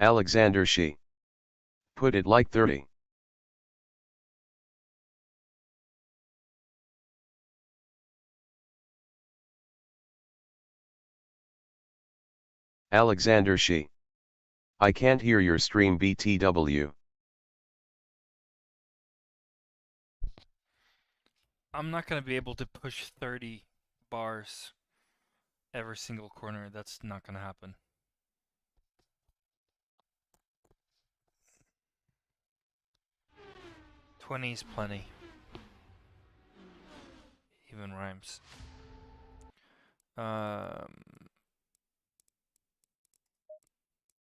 Alexander Shi. Put it like 30. Alexander Shi. I can't hear your stream BTW. I'm not going to be able to push 30 bars every single corner. That's not going to happen. '20's plenty. Even rhymes.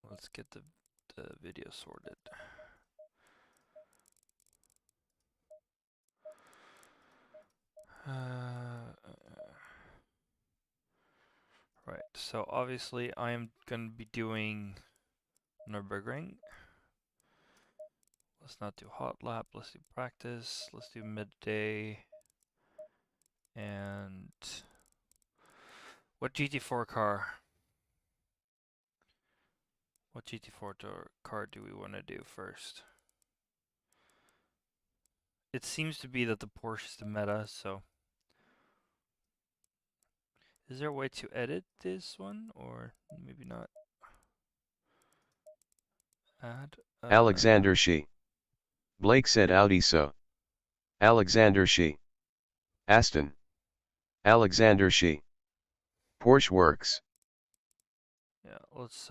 Let's get the video sorted. Right, so obviously I am going to be doing Nürburgring. Let's not do hot lap, let's do practice, let's do midday. And what GT4 car? What GT4 car do we want to do first? It seems to be that the Porsche is the meta, so... Is there a way to edit this one, or maybe not? Add. Alexander Shi. Blake said Audi so. Alexander Shi. Aston. Alexander Shi. Porsche works. Yeah, let's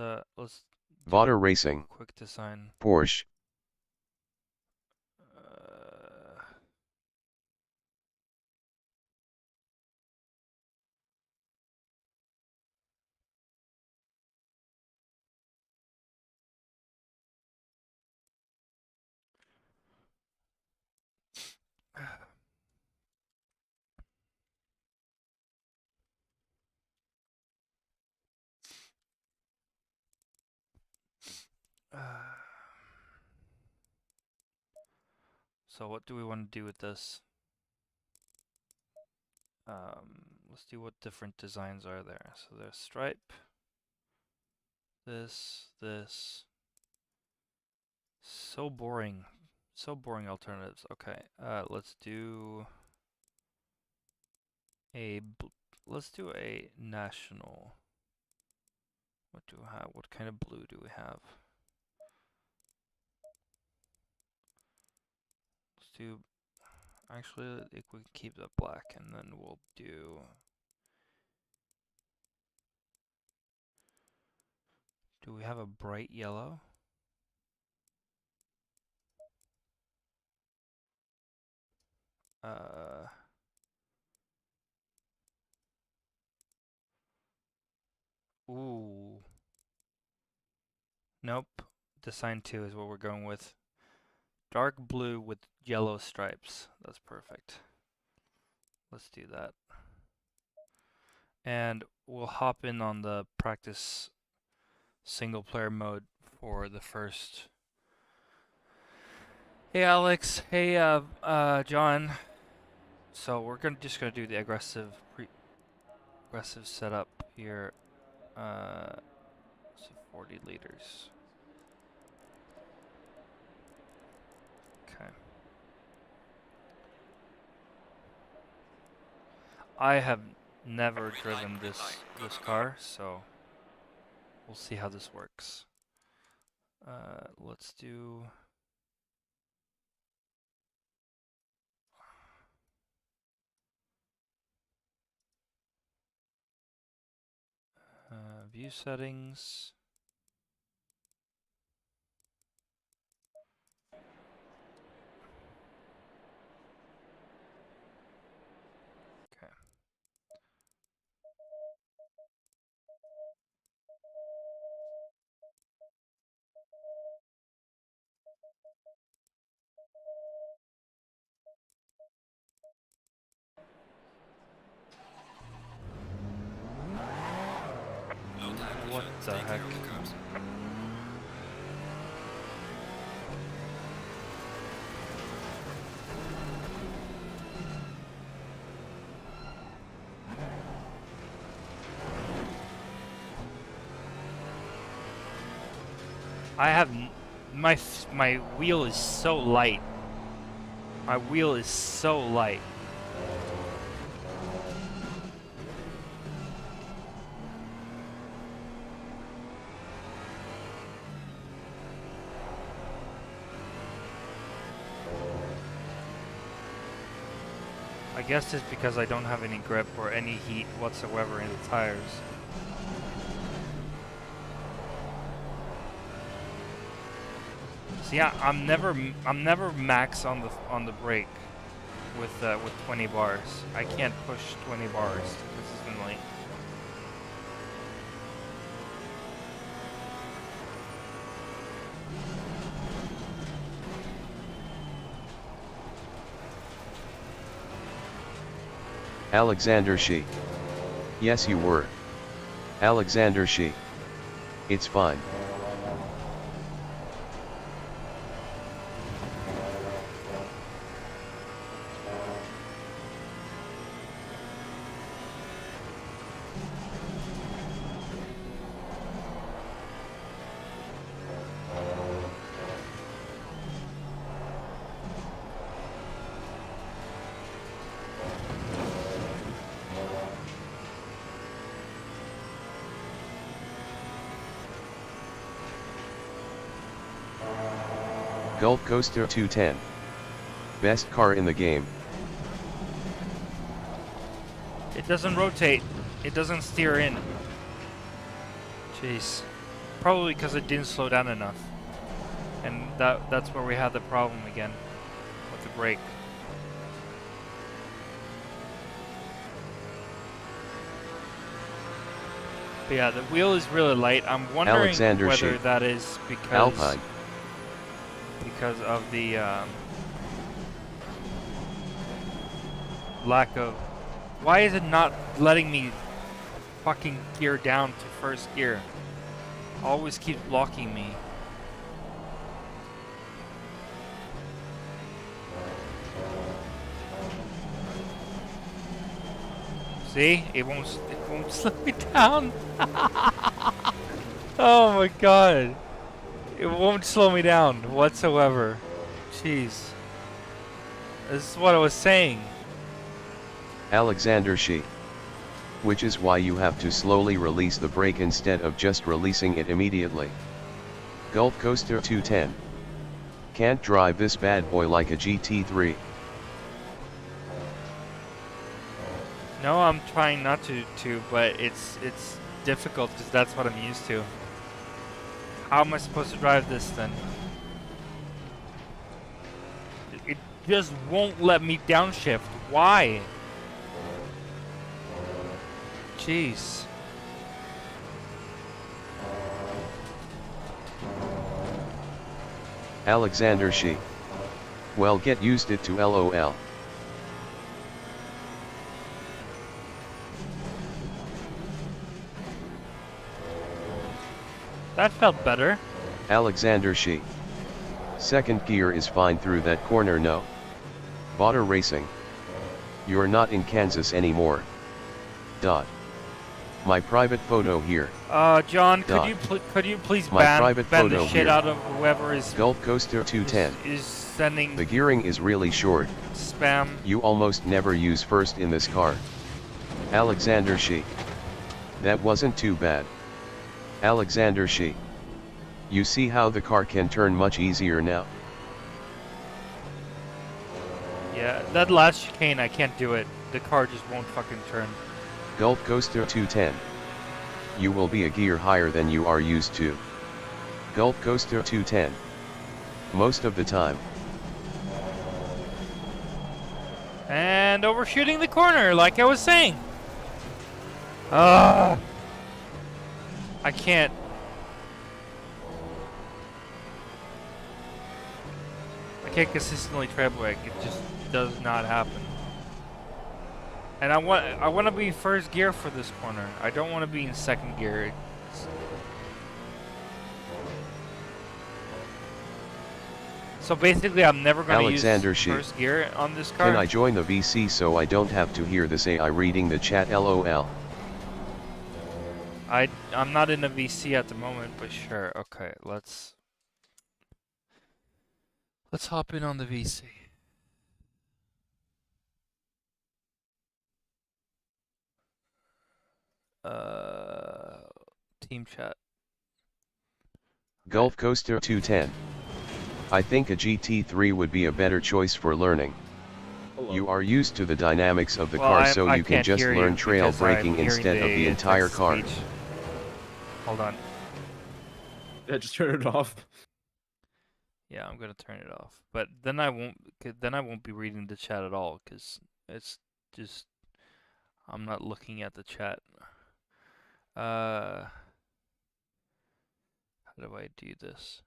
Vauder Racing. quick design. Porsche. So what do we want to do with this? Let's see what different designs are there. So there's stripe. This. So boring. So boring alternatives. Okay, let's do a national. What do we have? What kind of blue do we have? Let's do, actually, if we keep that black, and then we'll do we have a bright yellow? Ooh. Nope. Design 2 is what we're going with. Dark blue with yellow stripes. That's perfect. Let's do that. And we'll hop in on the practice single player mode for the first. Hey Alex, hey John. So we're just gonna do the aggressive setup here. So 40 liters. Okay. I have never driven this car, so we'll see how this works. Let's do view settings. Okay. What the heck? I have my wheel is so light. My wheel is so light. I guess it's because I don't have any grip or any heat whatsoever in the tires. See, I'm never max on the brake with 20 bars. I can't push 20 bars consistently. Alexander Shi. Yes, you were. Alexander Shi. It's fine. Gulf Coaster 210. Best car in the game. It doesn't rotate. It doesn't steer in. Jeez. Probably because it didn't slow down enough. And that's where we had the problem again with the brake. But yeah, the wheel is really light. I'm wondering Alexander whether Sheep. that is because Alpine. Because of the lack of... Why is it not letting me fucking gear down to first gear? Always keeps blocking me. See? It won't slow me down. Oh my god. It won't slow me down whatsoever. Jeez. This is what I was saying. Alexander Shi. Which is why you have to slowly release the brake instead of just releasing it immediately. Gulf Coaster 210. Can't drive this bad boy like a GT3. No, I'm trying not to, but it's difficult because that's what I'm used to. How am I supposed to drive this then? It just won't let me downshift. Why? Jeez. Alexander Shi. Well, get used it to LOL. That felt better. Alexander Shi. Second gear is fine through that corner, no? Botter Racing. You're not in Kansas anymore. Dot. My private photo here. John, Dot. could you please My ban private the photo shit here. out of whoever is Gulf Coaster 210. is sending The gearing is really short. spam? You almost never use first in this car. Alexander Shi. That wasn't too bad. Alexander Shi. You see how the car can turn much easier now? Yeah, that last chicane, I can't do it. The car just won't fucking turn. Gulf Coaster 210. You will be a gear higher than you are used to. Gulf Coaster 210. Most of the time. And overshooting the corner, like I was saying. I can't. I can't consistently tread brake. It just does not happen. And I want to be first gear for this corner. I don't want to be in second gear. So basically, I'm never going to use first gear on this car. Can I join the VC so I don't have to hear this AI reading the chat? LOL. I'm not in a VC at the moment, but sure. Okay, let's Let's hop in on the VC. Team chat. Gulf Coaster 210. I think a GT3 would be a better choice for learning. Hello. You are used to the dynamics of the car, so you can just learn trail braking instead of the entire car. Hold on. Yeah, just turn it off. Yeah, I'm gonna turn it off. But then I won't be reading the chat at all, because it's just I'm not looking at the chat. How do I do this?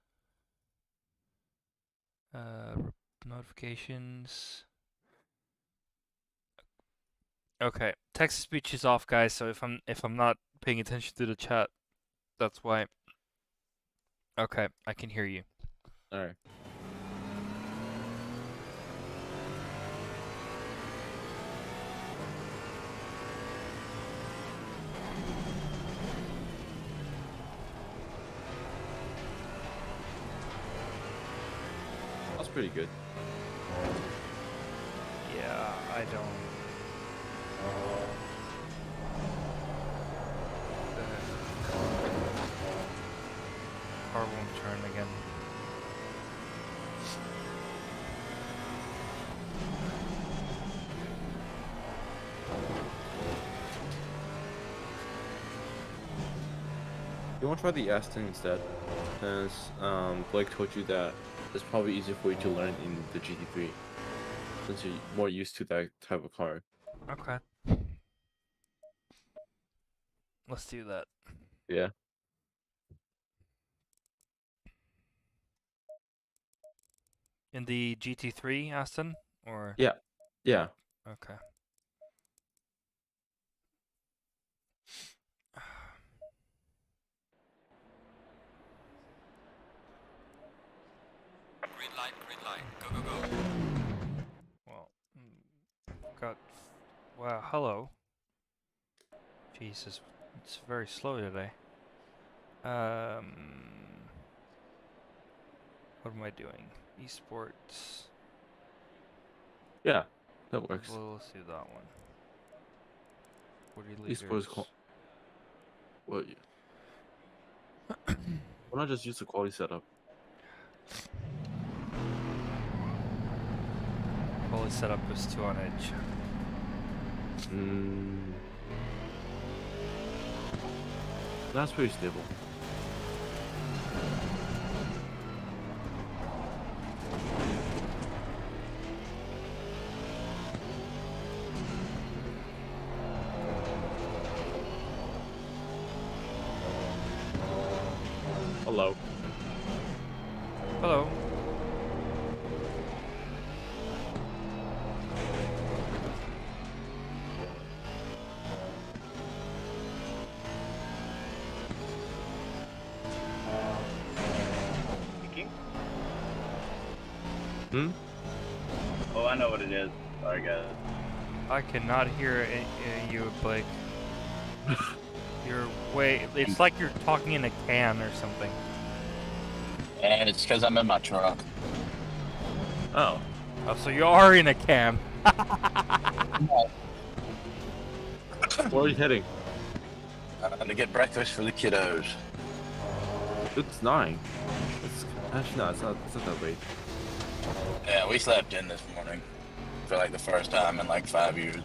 Notifications. Okay, text to speech is off, guys. So if I'm not paying attention to the chat, that's why. Okay, I can hear you. All right. That's pretty good. Yeah, I don't. Car won't turn again. You want to try the Aston instead? Since Blake told you that it's probably easier for you to learn in the GT3, since you're more used to that type of car. Okay. Let's do that. Yeah. In the GT3, Aston? Or Yeah. Yeah. okay. Green light, go, go, go. Well, got. Wow, hello. Jesus, it's very slow today. What am I doing? Esports. Yeah. That works. Well, let's do that one. 40 Esports liters. Well, why not just use the quality setup? Quality setup is too on edge. That's pretty stable. Hello. Hello. Oh, I know what it is. Sorry, guys. I cannot hear you, Blake. You're way. It's like you're talking in a can or something. And it's because I'm in my truck. Oh. Oh, so you are in a can. Where are you heading? To get breakfast for the kiddos. It's 9. It's actually no, it's not that late. Yeah, we slept in this morning for like the first time in like 5 years.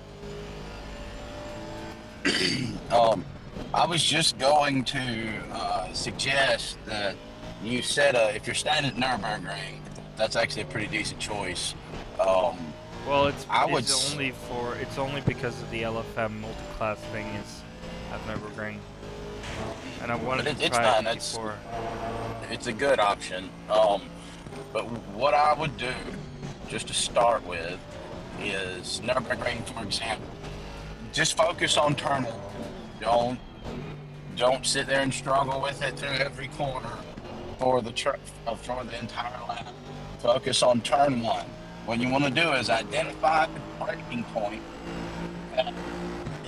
I was just going to suggest that you said if you're staying at Nürburgring, that's actually a pretty decent choice. Well, it's it's only because of the LFM multi-class thing is at Nürburgring, and I wanted to try it before. It's a good option. But what I would do, just to start with, is Nürburgring, for example. Just focus on turn one. Don't sit there and struggle with it through every corner for the entire lap. Focus on turn one. What you want to do is identify the braking point that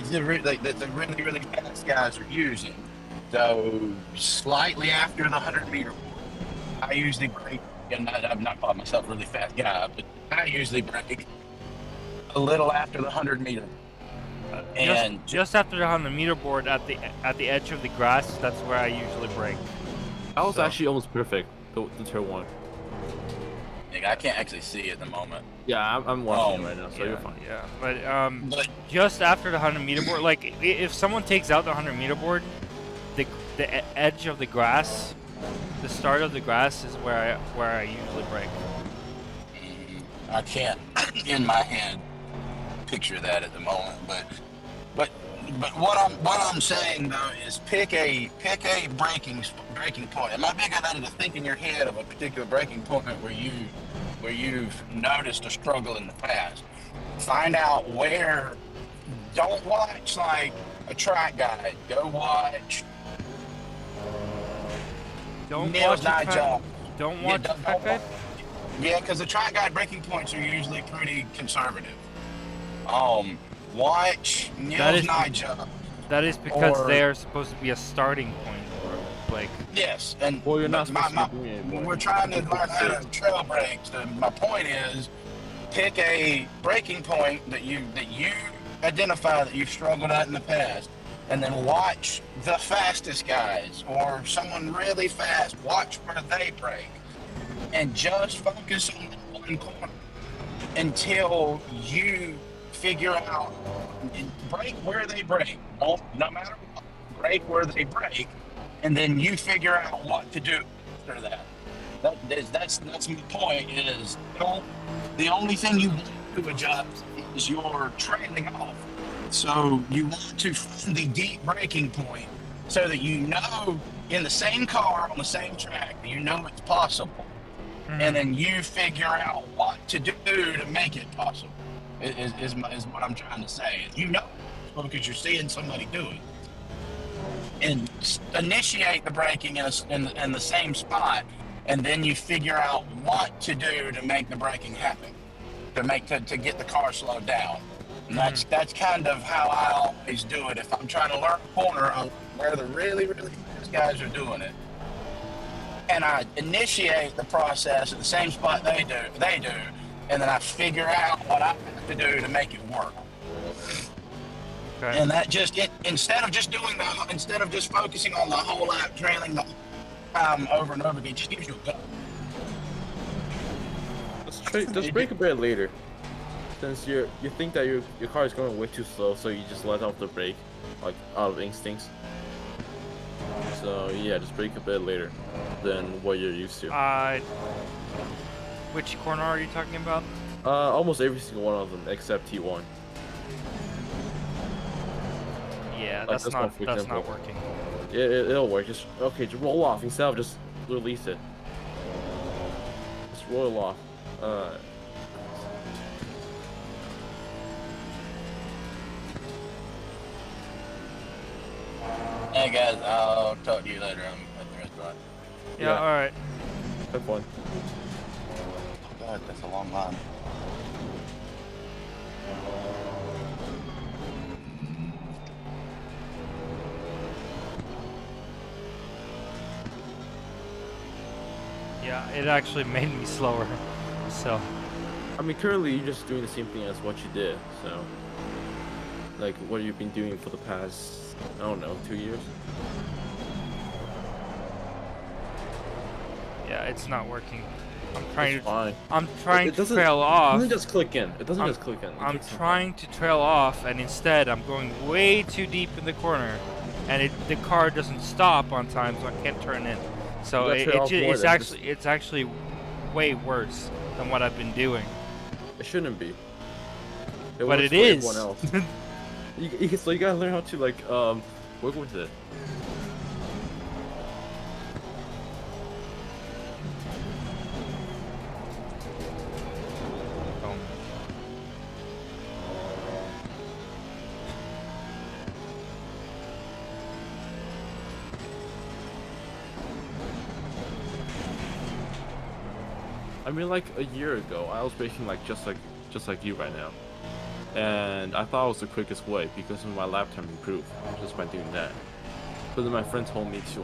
the really, really fast guys are using. So slightly after the 100-meter mark, I usually brake, and I'm not calling myself a really fast guy, but I usually brake a little after the 100 meter. And just after the 100-meter board at the edge of the grass, that's where I usually brake. I was actually almost perfect, the turn 1. I can't actually see at the moment. Yeah, I'm watching right now, so yeah, you're fine. Yeah, but just after the 100-meter board, like if someone takes out the 100-meter board, the edge of the grass, the start of the grass is where I usually brake. I can't in my head picture that at the moment, but what I'm saying though is pick a braking point. It might be a good idea to think in your head of a particular braking point where you've noticed a struggle in the past. Find out where. Don't watch like a track guide. Go watch. Don't Neil's watch Night Job. Don't watch a track guide? Yeah, because the track guide braking points are usually pretty conservative. Watch Neil's Night Job. That is because they are supposed to be a starting point, or like. Yes, and well, you're not supposed to be doing it anymore. We're trying to learn how to trail brake. So my point is, pick a braking point that you identify that you've struggled at in the past, and then watch the fastest guys or someone really fast. Watch where they brake, and just focus on one corner until you figure out. Brake where they brake. No matter what, brake where they brake, and then you figure out what to do after that. That's my point. Is the only thing you want to adjust is your trailing off. So you want to find the deep braking point so that you know in the same car on the same track, you know it's possible, and then you figure out what to do to make it possible. Is what I'm trying to say. You know, because you're seeing somebody do it, and initiate the braking in the same spot, and then you figure out what to do to make the braking happen, to get the car slowed down. And that's kind of how I always do it. If I'm trying to learn a corner on where the really fast guys are doing it, and I initiate the process at the same spot they do, and then I figure out what I have to do to make it work. Okay. And that instead of just focusing on the whole lap, trailing the time over and over again, just gives you a go. Just brake a bit later. Since you think that your car is going way too slow, so you just let off the brake, like out of instincts. So yeah, just brake a bit later than what you're used to. Which corner are you talking about? Almost every single one of them except T1. Yeah, that's not working. Yeah, it'll work. Just roll off instead of just release it. Just roll off. Hey guys, I'll talk to you later. I'm at the restaurant. Yeah. All right. Have fun. Oh God, that's a long line. Yeah, it actually made me slower. So. I mean, currently you're just doing the same thing as what you did. So, like, what you've been doing for the past, I don't know, 2 years. Yeah, it's not working. I'm trying to trail off. It doesn't just click in. It doesn't just click in. I'm trying to trail off, and instead I'm going way too deep in the corner, and the car doesn't stop on time, so I can't turn in. So it's actually way work than what I've been doing. It shouldn't be. But it is. So you gotta learn how to work with it. I mean, like a year ago, I was braking just like you right now, and I thought it was the quickest way because my lap time improved just by doing that. But then my friend told me to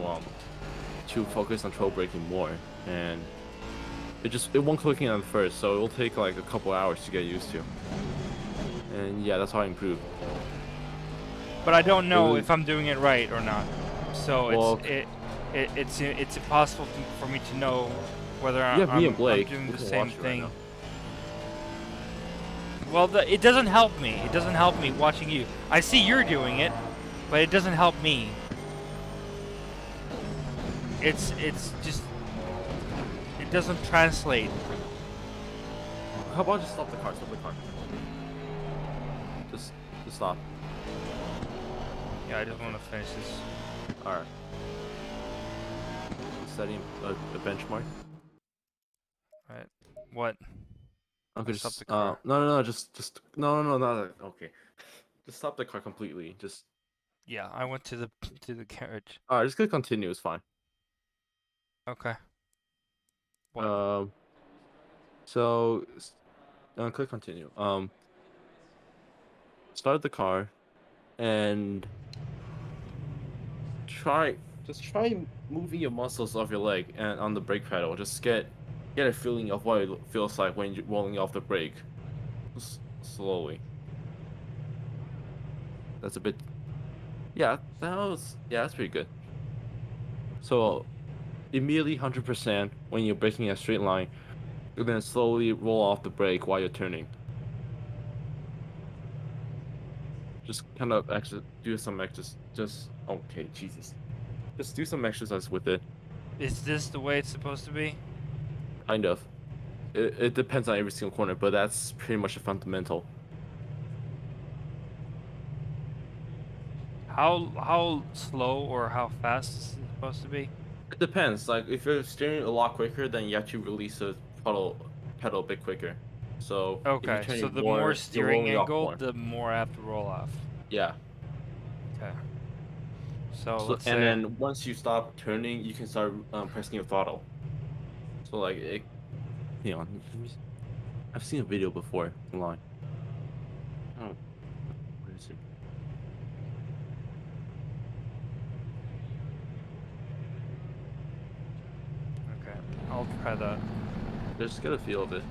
to focus on toe braking more, and it won't clicking on first, so it will take like a couple hours to get used to. And yeah, that's how I improved. But I don't know if I'm doing it right or not. So Well, it's impossible for me to know whether I'm doing the same thing. Right. Well, it doesn't help me. It doesn't help me watching you. I see you're doing it, but it doesn't help me. It's just, it doesn't translate. How about just stop the car? Stop the car. Just stop. Yeah, I just want to finish this. All right. Setting a benchmark. Right. What? Okay, stop the car. No, no. Okay, just stop the car completely. Just. Yeah, I went to the garage. All right, just click continue. It's fine. Okay. What? So, click continue. Start the car, and try moving your muscles off your leg and on the brake pedal. Just get a feeling of what it feels like when you're rolling off the brake. Slowly. That's a bit. Yeah, that's pretty good. So, immediately 100% when you're braking a straight line, you're gonna slowly roll off the brake while you're turning. Just kind of do some exercise. Okay, Jesus. Just do some exercise with it. Is this the way it's supposed to be? Kind of. It depends on every single corner, but that's pretty much a fundamental. How slow or how fast is it supposed to be? It depends. Like if you're steering a lot quicker, then you have to release the pedal a bit quicker. So okay, so the more steering angle, the more I have to roll off. Yeah. Okay. So let's say... and then once you stop turning, you can start pressing your throttle. So like it, I've seen a video before online. Oh, what is it? Okay, I'll try that. Just get a feel of it.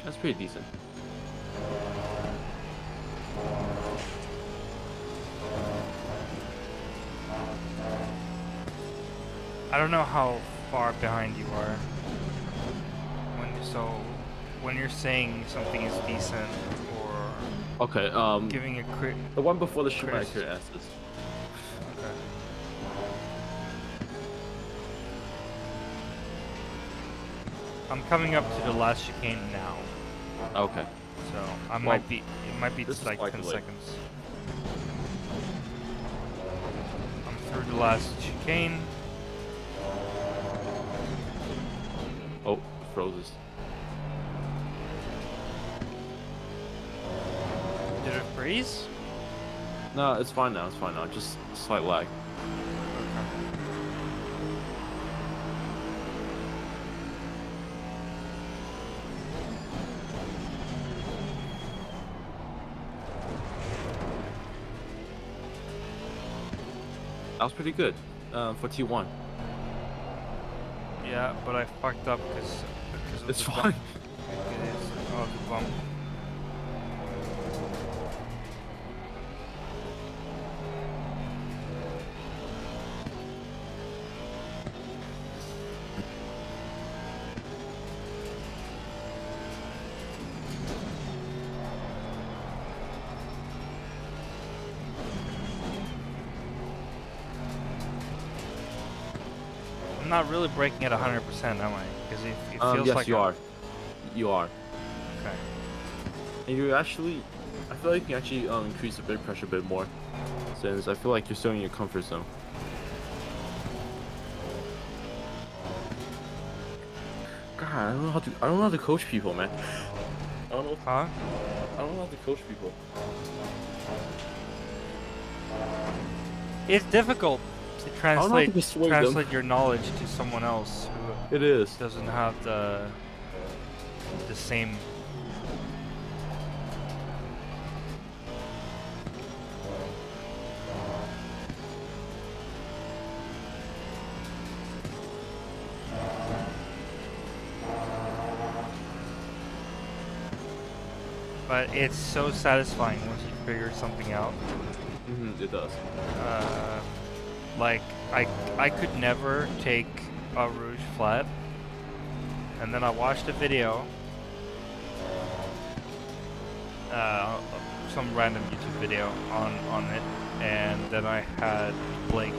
That's pretty decent. I don't know how far behind you are. When you're saying something is decent or giving a crit. The one before the Simagic ACE. Okay. I'm coming up to the last chicane now. Okay. So it might be just like 10 seconds. I'm through the last chicane. Oh, it froze. Did it freeze? No, it's fine now. Just slight lag. That was pretty good for T1. Yeah, but I fucked up because it's fine. It is. Oh, the bump. not really braking at 100%, am I? Because it feels yes, like you are. You are. Okay. And you actually, I feel like you can actually increase the brake pressure a bit more, since I feel like you're still in your comfort zone. God, I don't know how to coach people, man. I don't know. Huh? I don't know how to coach people. It's difficult to I don't know how to persuade them. your knowledge to someone else who It is. doesn't have the same. But it's so satisfying once you figure something out. It does. Like I could never take a rouge flat, and then I watched a video, some random YouTube video on it, and then I had Blake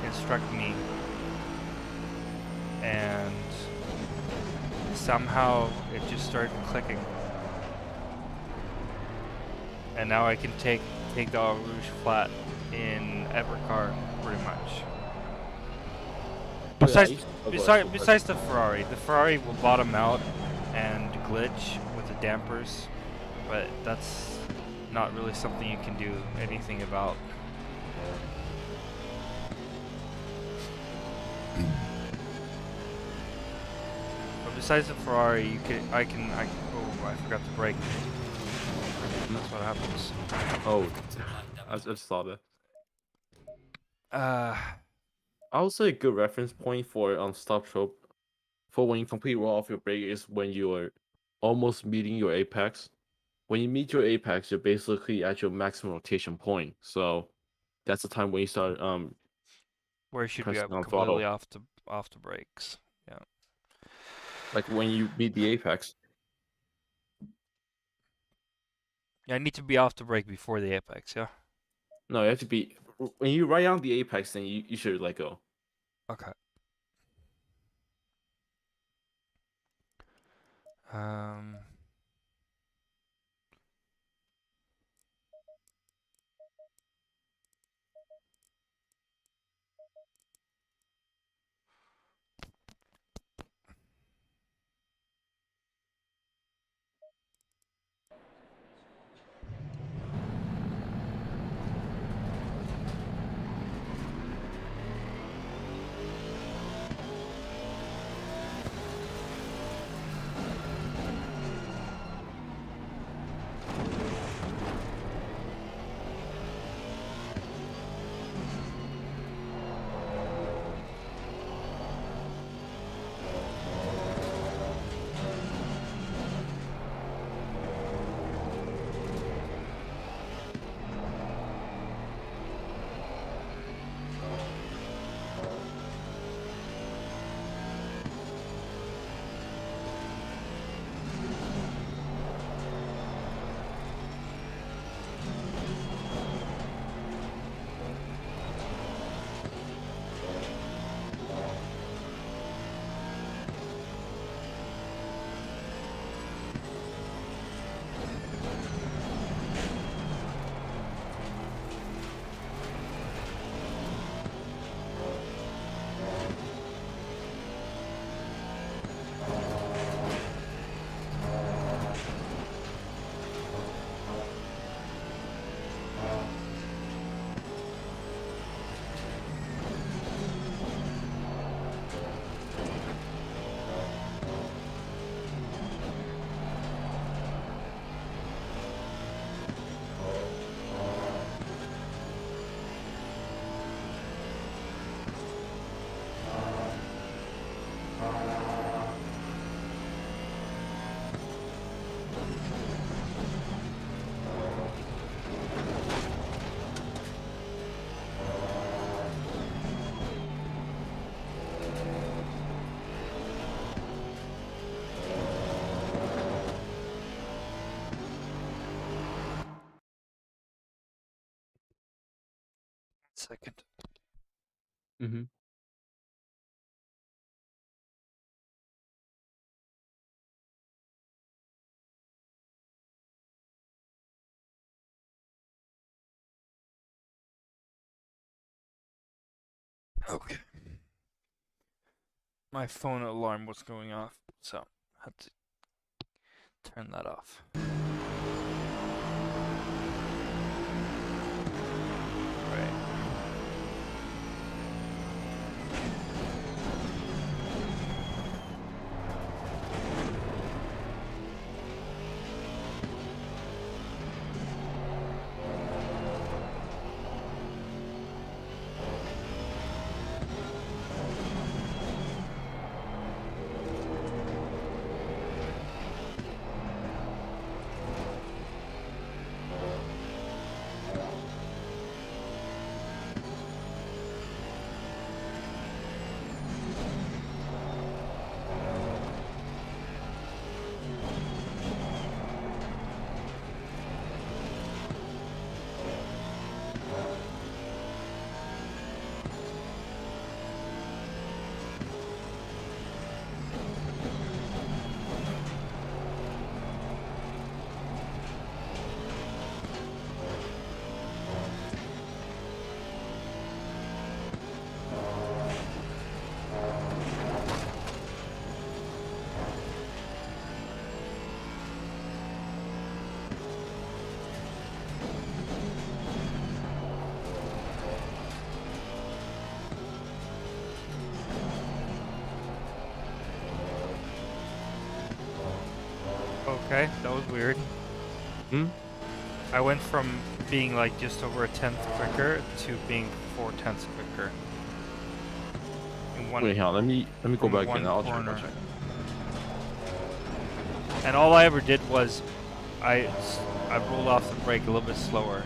instruct me, and somehow it just started clicking. And now I can take the rouge flat in every car, pretty much. Besides the Ferrari will bottom out and glitch with the dampers, but that's not really something you can do anything about. But besides the Ferrari, I can. Oh, I forgot to brake. That's what happens. Oh, I just saw that. I would say a good reference point for stop trope for when you completely roll off your brake is when you are almost meeting your apex. When you meet your apex, you're basically at your maximum rotation point. So that's the time when you start where you should be pressing on completely throttle. off the brakes. Yeah. Like when you meet the apex. Yeah, I need to be off the brake before the apex. Yeah. No, you have to be when you right on the apex, then you should let go. Okay. Second. Okay. My phone alarm was going off, so I had to turn that off. Right. Okay, that was weird. Hmm? I went from being like just over a tenth quicker to being 4/10 quicker. In one, Wait, hang on. Let me go back in. I'll check. corner. And all I ever did was I rolled off the brake a little bit slower.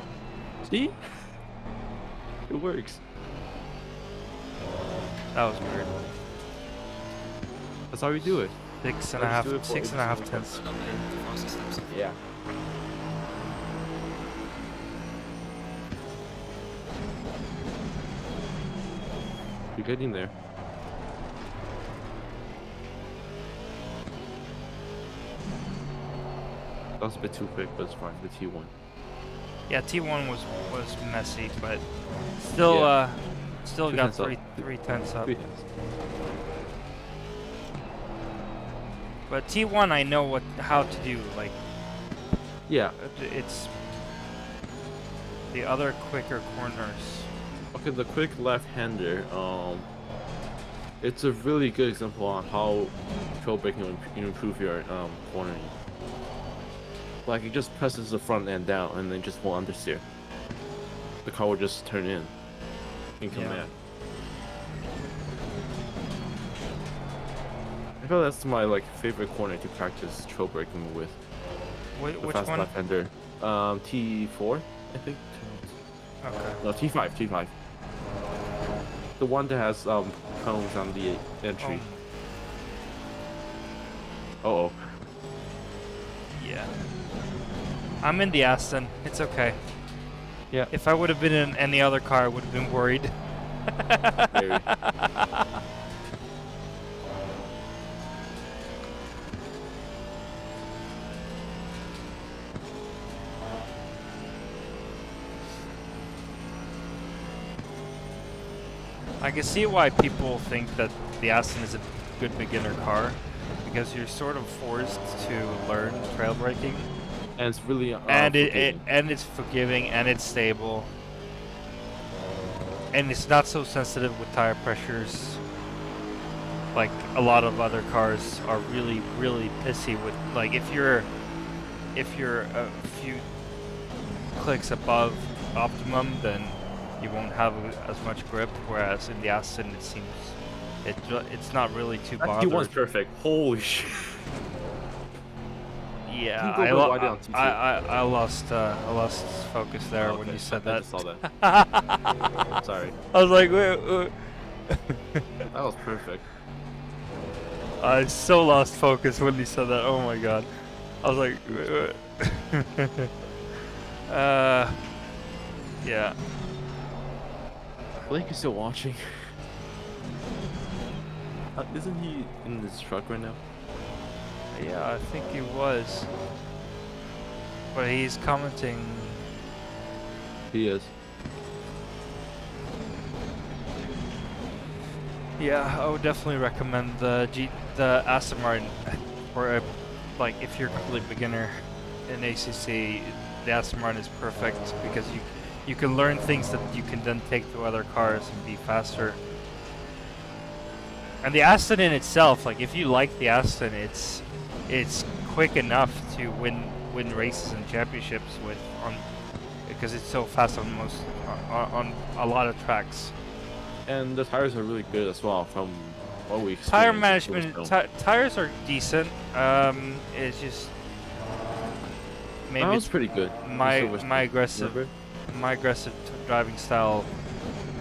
See? It works. That was weird. That's how we do it. 6.5 tenths. Yeah. You're getting there. That was a bit too quick, but it's fine. The T1. Yeah, T1 was messy, but still Yeah. still got 3 tenths up. 3 tenths. But T1 I know how to do, like Yeah. it's the other quicker corners. Okay, the quick left-hander. It's a really good example on how trail braking will improve your cornering. Like it just presses the front end down and then just won't understeer. The car will just turn in command. I feel that's my favorite corner to practice trail braking with. Which fast one? left-hander. T4, I think. Okay. No, T5. The one that has cones on the entry. Oh. Yeah. I'm in the Aston. It's okay. Yeah. If I would have been in any other car, I would have been worried. Very. I can see why people think that the Aston is a good beginner car, because you're sort of forced to learn trail braking. And it's really and it's forgiving and it's stable. And it's not so sensitive with tire pressures. Like a lot of other cars are really, really pissy with, like, if you're a few clicks above optimum, then you won't have as much grip, whereas in the Aston it seems it's not really too bothered. T1's perfect. Holy shit. Yeah, I lost focus there when you said that. I just saw that. Sorry. I was like, wait. That was perfect. I so lost focus when you said that. Oh my god. I was like, wait. Yeah. Blake is still watching. Isn't he in this truck right now? Yeah, I think he was. But he's commenting. He is. Yeah, I would definitely recommend the Aston Martin for a, like if you're a complete beginner in ACC. The Aston Martin is perfect because you can learn things that you can then take to other cars and be faster. And the Aston in itself, like if you like the Aston, it's quick enough to win races and championships because it's so fast on on a lot of tracks. And the tires are really good as well from what we experienced. Tire management, tires are decent. It's just maybe that was pretty good. My aggressive driving style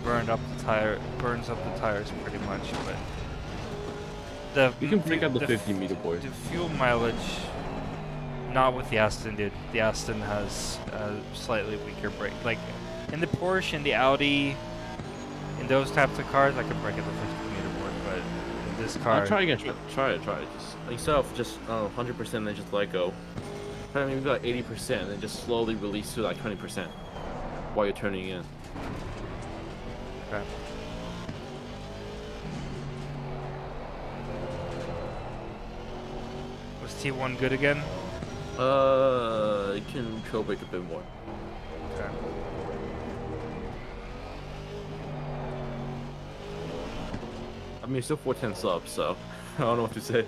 burns up the tires pretty much, but you can pick up the 50-meter board. The fuel mileage, not with the Aston, dude. The Aston has a slightly weaker brake. Like in the Porsche and the Audi, in those types of cars, I can brake at the 50-meter board, but in this car, try again. Try it. Just instead of just 100% and just let go. Try maybe like 80% and just slowly release to like 20% while you're turning in. Okay. Was T1 good again? It can trail brake a bit more. Okay. I mean, it's still 410 subs, so I don't know what to say.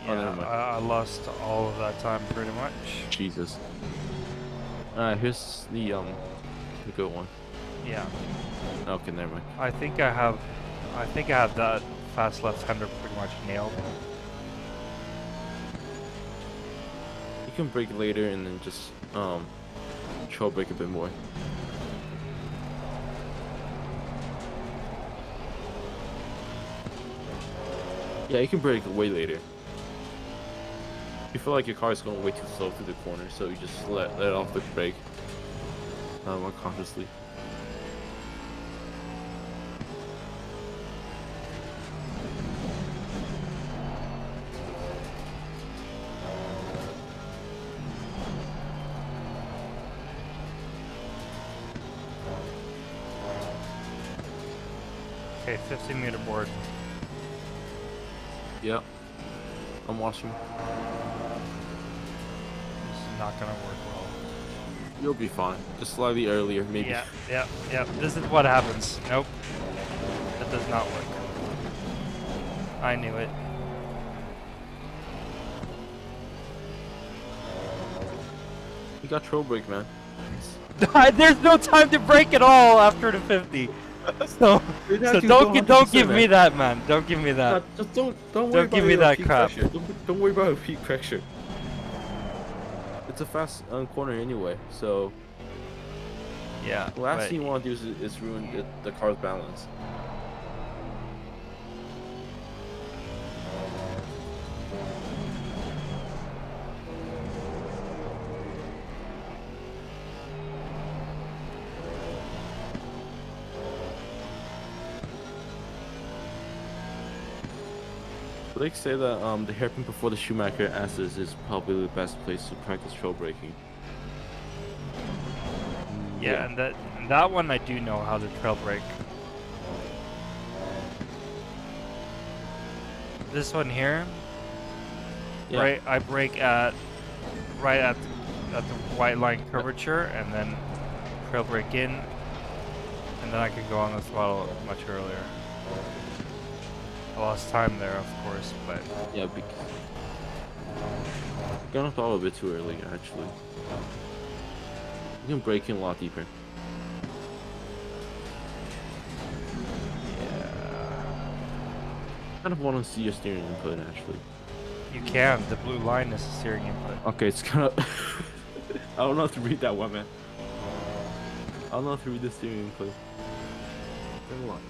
Yeah, I lost all of that time pretty much. Jesus. Alright, here's the good one. Yeah. Okay, never mind. I think I have that fast left-hander pretty much nailed. You can brake later and then just trail brake a bit more. Yeah, you can brake way later. You feel like your car is going way too slow through the corner, so you just let off the brake more consciously. Okay, 50-meter board. Yep. I'm watching. This is not gonna work well. You'll be fine. Just slightly earlier, maybe. Yeah. This is what happens. Nope. That does not work. I knew it. You got trail brake, man. There's no time to brake at all after the 50. So don't give me that, man. Don't give me that. Just don't worry give me that crap. Don't worry about peak pressure. It's a fast corner anyway, so yeah. the last thing you want to do is ruin the car's balance. They say that the hairpin before the Schumacher Asus is probably the best place to practice trail braking. Yeah, and that one I do know how to trail brake. This one here, yeah. right? I brake at the white line curvature, and then trail brake in, and then I can go on the throttle much earlier. I lost time there, of course, but yeah, gonna throttle a bit too early actually. You can brake in a lot deeper. yeah. I kind of want to see your steering input actually. You can. The blue line is the steering input. Okay, it's kind of. I don't know how to read that one, man. I don't know how to read the steering input. Come on.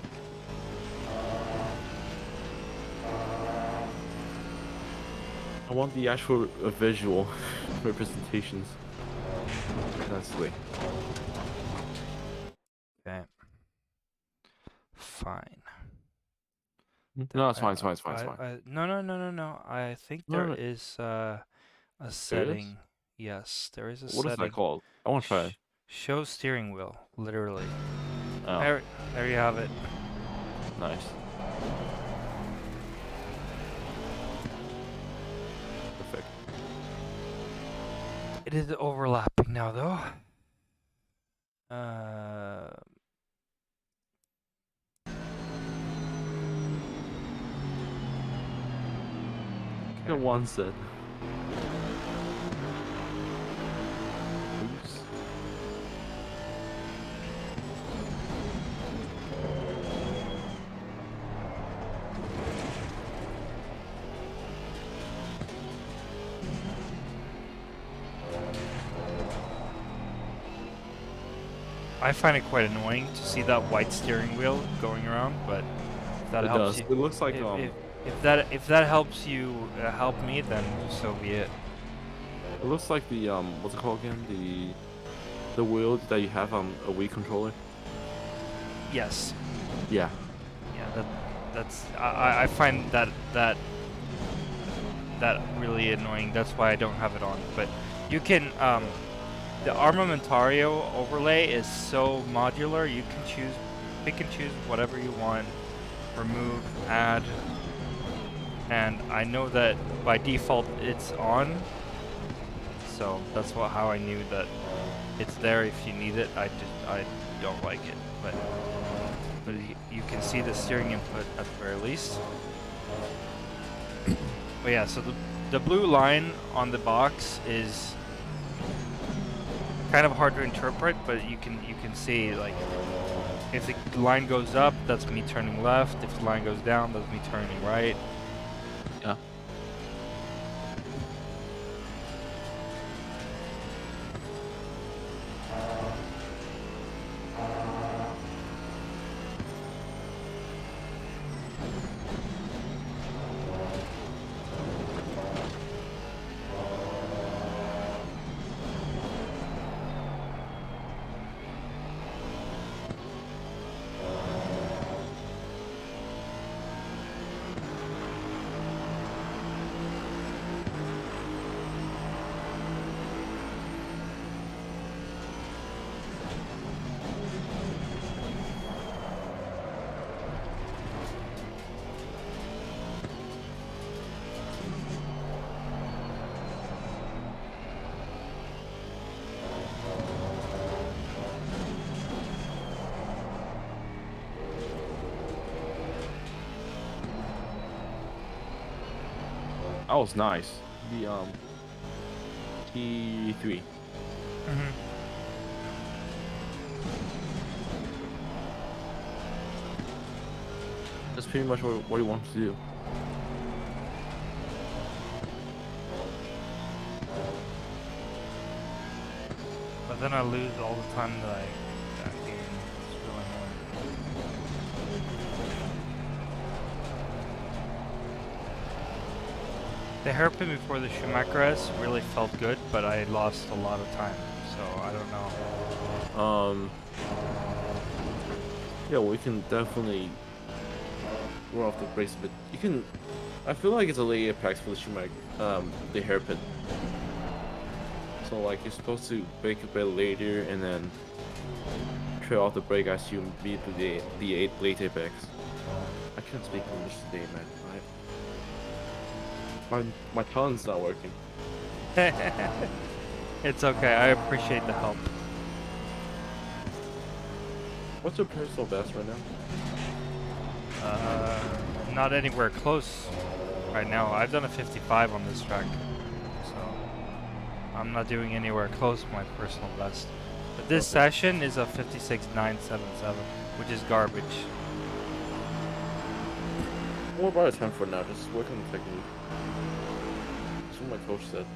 I want the actual visual representations. Honestly. Okay. Fine. No, it's fine. It's fine. No. I think there is a setting. Yes, there is a setting. What is that called? I want to try it. Show steering wheel, literally. Oh. There you have it. Nice. Perfect. It is overlapping now, though. The one set. Oops. I find it quite annoying to see that white steering wheel going around, but if that helps you, It looks like if that helps you help me, then so be it. It looks like the what's it called again? The wheel that you have on a Wii controller. Yes. Yeah. Yeah. That's I find that really annoying. That's why I don't have it on. But you can the Armamentario overlay is so modular. You can pick and choose whatever you want, remove, add, and I know that by default it's on. So that's how I knew that it's there if you need it. I don't like it, but you can see the steering input at the very least. But yeah, so the blue line on the box is kind of hard to interpret, but you can see, like, if the line goes up, that's me turning left. If the line goes down, that's me turning right. Yeah. That was nice. The T3. That's pretty much what he wants to do. But then I lose all the time that that game. It's really annoying. The hairpin before the Schumacher S really felt good, but I lost a lot of time, so I don't know. Yeah, we can definitely roll off the brakes, but you can. I feel like it's a late apex for the Schumacher, the hairpin. So like you're supposed to brake a bit later and then trail off the brake as you beat the late apex. I can't speak English today, man. My tongue's not working. It's okay. I appreciate the help. What's your personal best right now? Not anywhere close right now. I've done a 55 on this track, so I'm not doing anywhere close to my personal best. But this session is a 56.977, which is garbage. More about a time for now. Just work on the technique. That's what my coach said.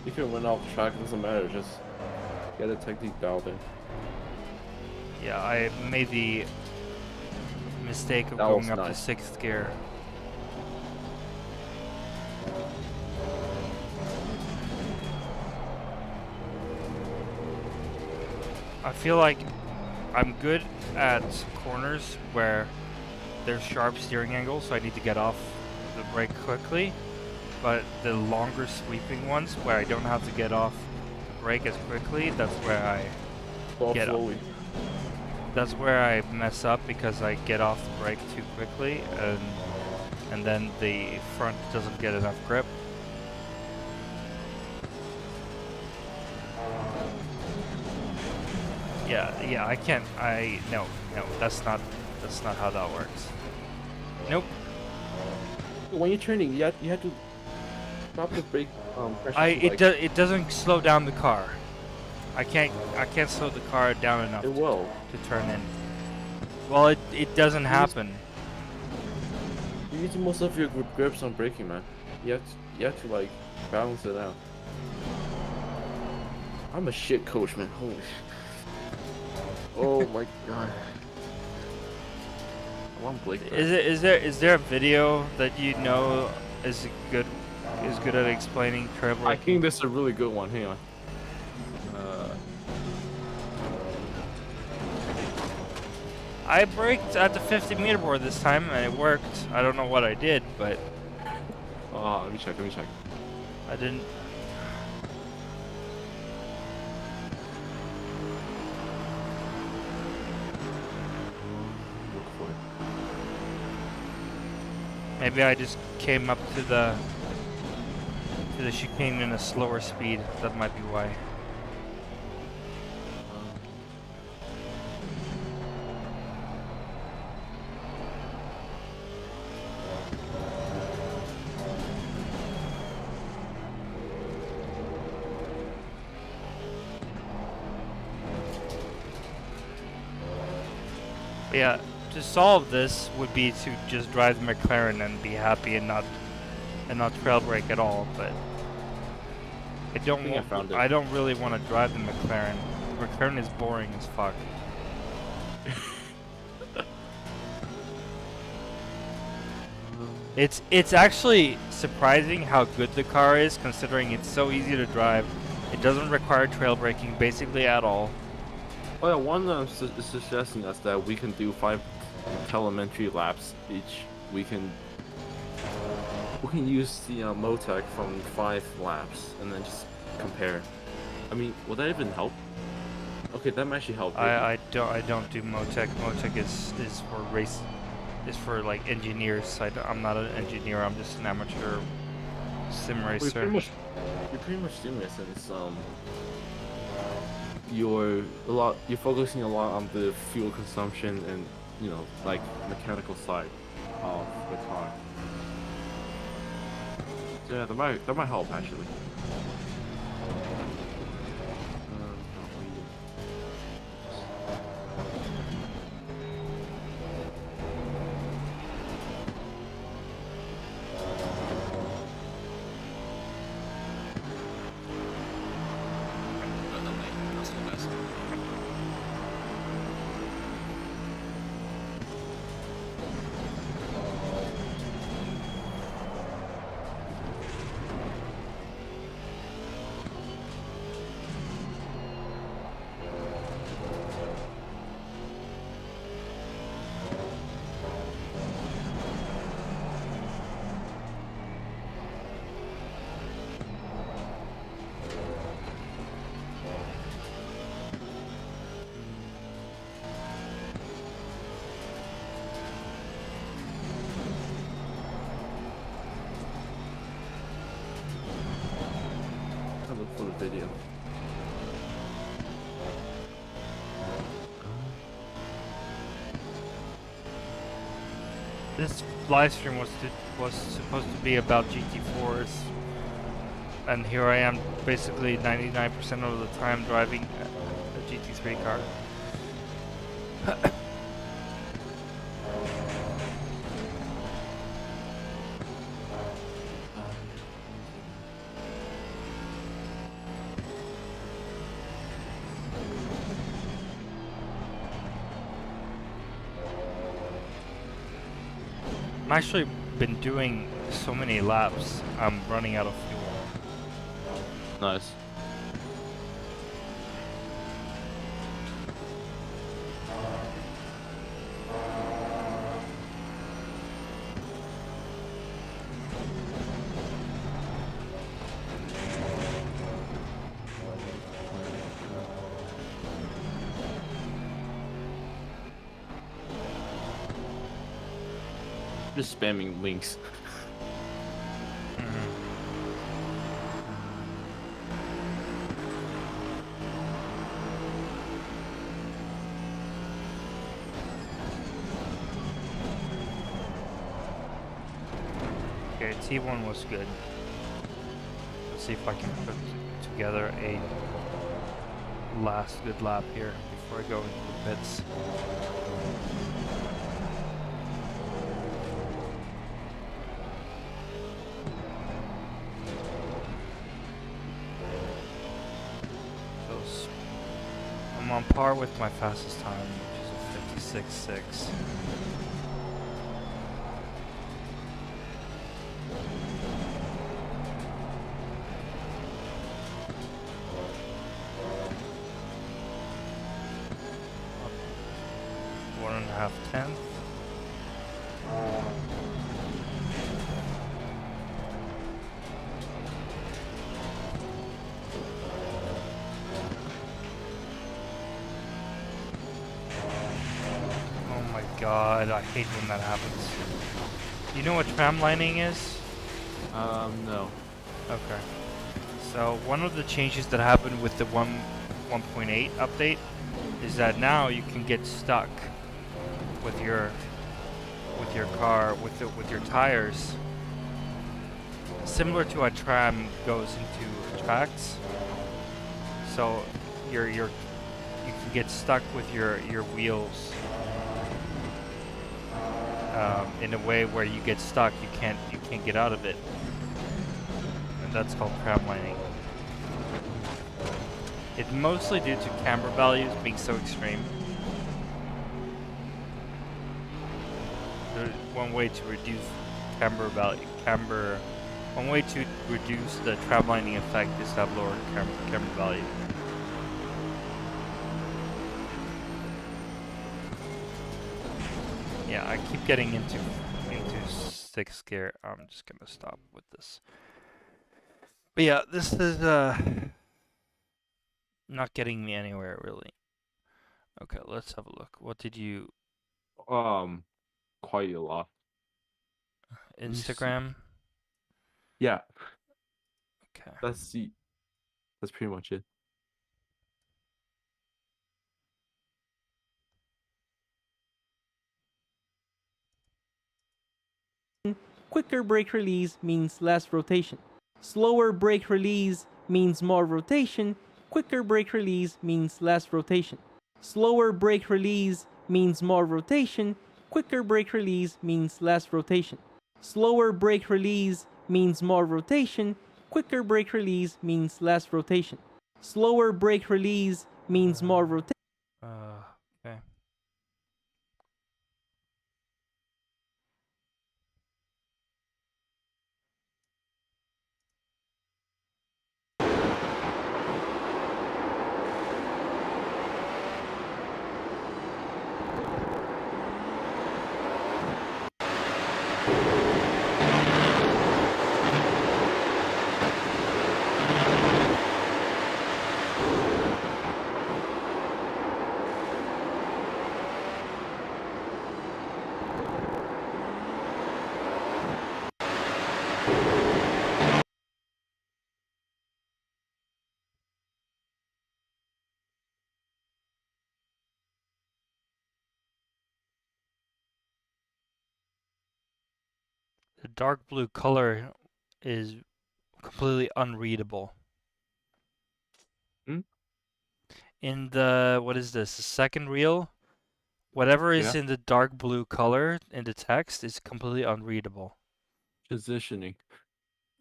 You can win off the track, it doesn't matter, just get the technique dialed in. Yeah, I made the mistake of going up to 6th gear. I feel like I'm good at corners where there's sharp steering angles, so I need to get off the brake quickly. But the longer sweeping ones, where I don't have to get off the brake as quickly, that's where I get slowly. that's where I mess up, because I get off the brake too quickly, and then the front doesn't get enough grip. Yeah, I can't, no, that's not how that works. Nope. When you're turning, you have to stop the brake pressure. It doesn't slow down the car. I can't slow the car down enough to turn in. Well, it doesn't happen. You use most of your grips on braking, man. You have to like balance it out. I'm a shit coach, man. Holy shit. Oh my god. I want Blake back. Is there a video that you know is good at explaining trail braking? I think this is a really good one. Hang on. I braked at the 50-meter board this time and it worked. I don't know what I did, but let me check. I didn't. Look for it. Maybe I just came up to the chicane in a slower speed. That might be why. Yeah, to solve this would be to just drive the McLaren and be happy and not trail brake at all. But I don't really want to drive the McLaren. The McLaren is boring as fuck. It's actually surprising how good the car is, considering it's so easy to drive. It doesn't require trail braking basically at all. Oh yeah, one is suggesting us that we can do 5 telemetry laps each. We can use the Motec from 5 laps and then just compare. I mean, will that even help? Okay, that might actually help. I don't do Motec. Motec is for race, is for like engineers. I'm not an engineer. I'm just an amateur sim racer. You're pretty much doing this, and you're focusing a lot on the fuel consumption and, you know, like mechanical side of the car. So yeah, that might help actually. For the video. This live stream was supposed to be about GT4s, and here I am, basically 99% of the time driving a GT3 car. I've actually been doing so many laps, I'm running out of fuel. Nice. just spamming links. Okay, T1 was good. Let's see if I can put together a last good lap here before I go into the pits. So I'm on par with my fastest time, which is a 56.6. Tenth. Oh my god, I hate when that happens. You know what tram lining is? No. Okay. So one of the changes that happened with the 1.8 update is that now you can get stuck with your car with your tires, similar to a tram goes into tracks. So you can get stuck with your wheels in a way where you get stuck, you can't get out of it, and that's called tram lining. It's mostly due to camber values being so extreme. One way to reduce one way to reduce the tram lining effect is to have lower camber value. Yeah, I keep getting into 6th gear. I'm just gonna stop with this. But yeah, this is not getting me anywhere really. Okay, let's have a look. What did you? Quite a lot. Instagram? Yeah. Okay. That's pretty much it. Quicker brake release means less rotation. Slower brake release means more rotation. Quicker brake release means less rotation. Slower brake release means more rotation. Quicker brake release means less rotation. Slower brake release means more rotation. Quicker brake release means less rotation. Slower brake release means more rotation. Okay. The dark blue color is completely unreadable. In the, what is this, the second reel? Whatever is in the dark blue color in the text is completely unreadable. Positioning.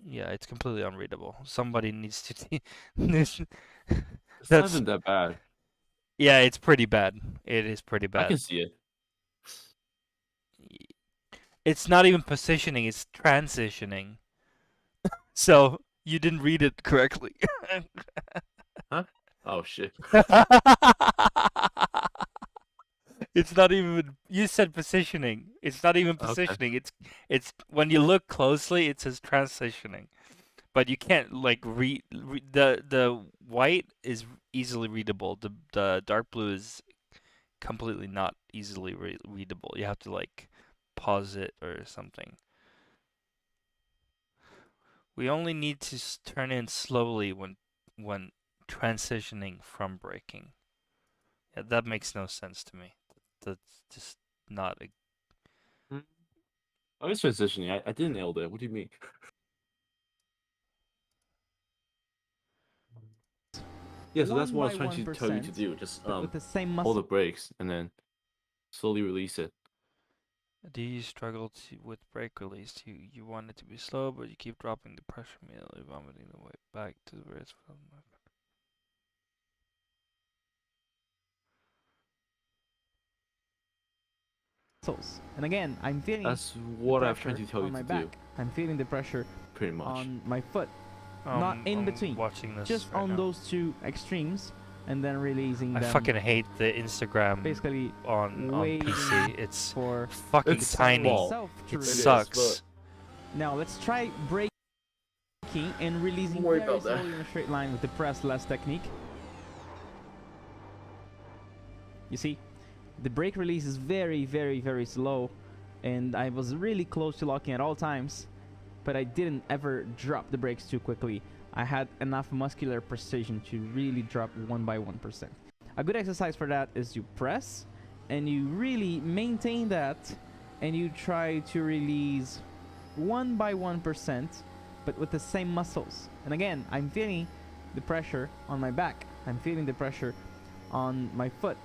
Yeah, it's completely unreadable. Somebody needs to... It's not even that bad. Yeah, it's pretty bad. It is pretty bad. I can see it. It's not even positioning, it's transitioning. So, you didn't read it correctly. Huh? Oh, shit. It's not even, you said positioning. It's not even positioning. Okay. It's when you look closely, it says transitioning. But you can't like read the white is easily readable. The dark blue is completely not easily readable. You have to like pause it or something. We only need to turn in slowly when transitioning from braking. Yeah, that makes no sense to me. That's just not a... I was transitioning. I didn't nail it. What do you mean? Yeah, so that's what I was trying to tell you to do. Just with the same hold the brakes and then slowly release it. Do you struggle with brake release? You want it to be slow, but you keep dropping the pressure, immediately vomiting the way back to the race. And again, I'm feeling that's what I've tried to tell you to do. I'm feeling the pressure pretty much on my foot, not in between. Watching this just right on now. Those two extremes, and then releasing them. I fucking hate the Instagram basically on PC. It's for fucking tiny. It sucks. Now let's try braking and releasing very slowly in a straight line with the press less technique. You see, the brake release is very, very, very slow, and I was really close to locking at all times, but I didn't ever drop the brakes too quickly. I had enough muscular precision to really drop 1 by 1%. A good exercise for that is you press, and you really maintain that, and you try to release 1 by 1%, but with the same muscles. And again, I'm feeling the pressure on my back. I'm feeling the pressure on my foot.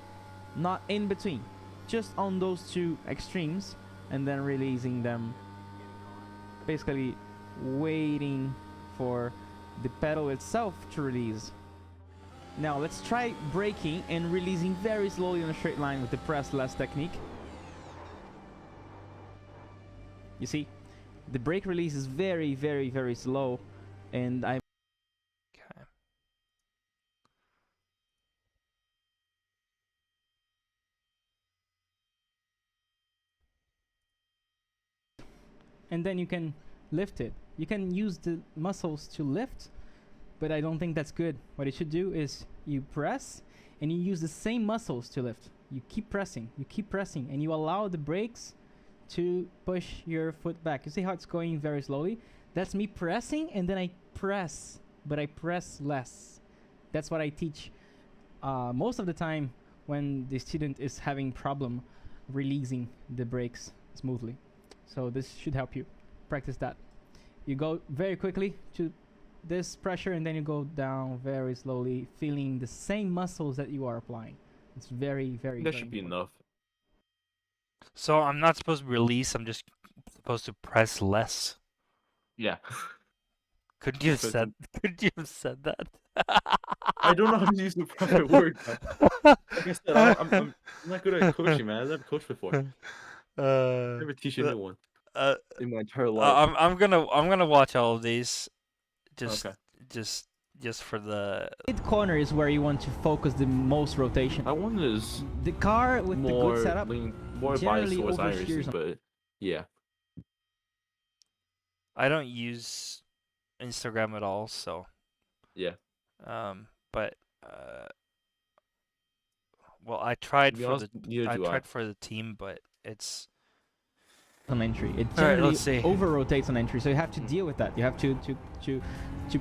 Not in between, just on those two extremes, and then releasing them, basically waiting for the pedal itself to release. Now let's try braking and releasing very slowly in a straight line with the press less technique. You see, the brake release is very, very, very slow, and I'm and then you can lift it. You can use the muscles to lift, but I don't think that's good. What you should do is you press and you use the same muscles to lift. You keep pressing, and you allow the brakes to push your foot back. You see how it's going very slowly? That's me pressing, and then I press, but I press less. That's what I teach most of the time when the student is having problem releasing the brakes smoothly. So this should help you practice that. You go very quickly to this pressure, and then you go down very slowly, feeling the same muscles that you are applying. It's very, very, that very should be important. enough. So I'm not supposed to release, I'm just supposed to press less. Yeah. Could you have said that? I don't know how to use the proper word. Like I said, I'm not good at coaching, man. I've never coached before. Never teach a new one in my entire life. I'm gonna watch all of these, just for the Mid corner is where you want to focus the most rotation. I want is the car with the good setup more generally biased towards oversteers iRacing, but yeah. I don't use Instagram at all, so yeah. But well, I tried for the team, but it's on entry. It generally right, over rotates on entry, so you have to deal with that. You have to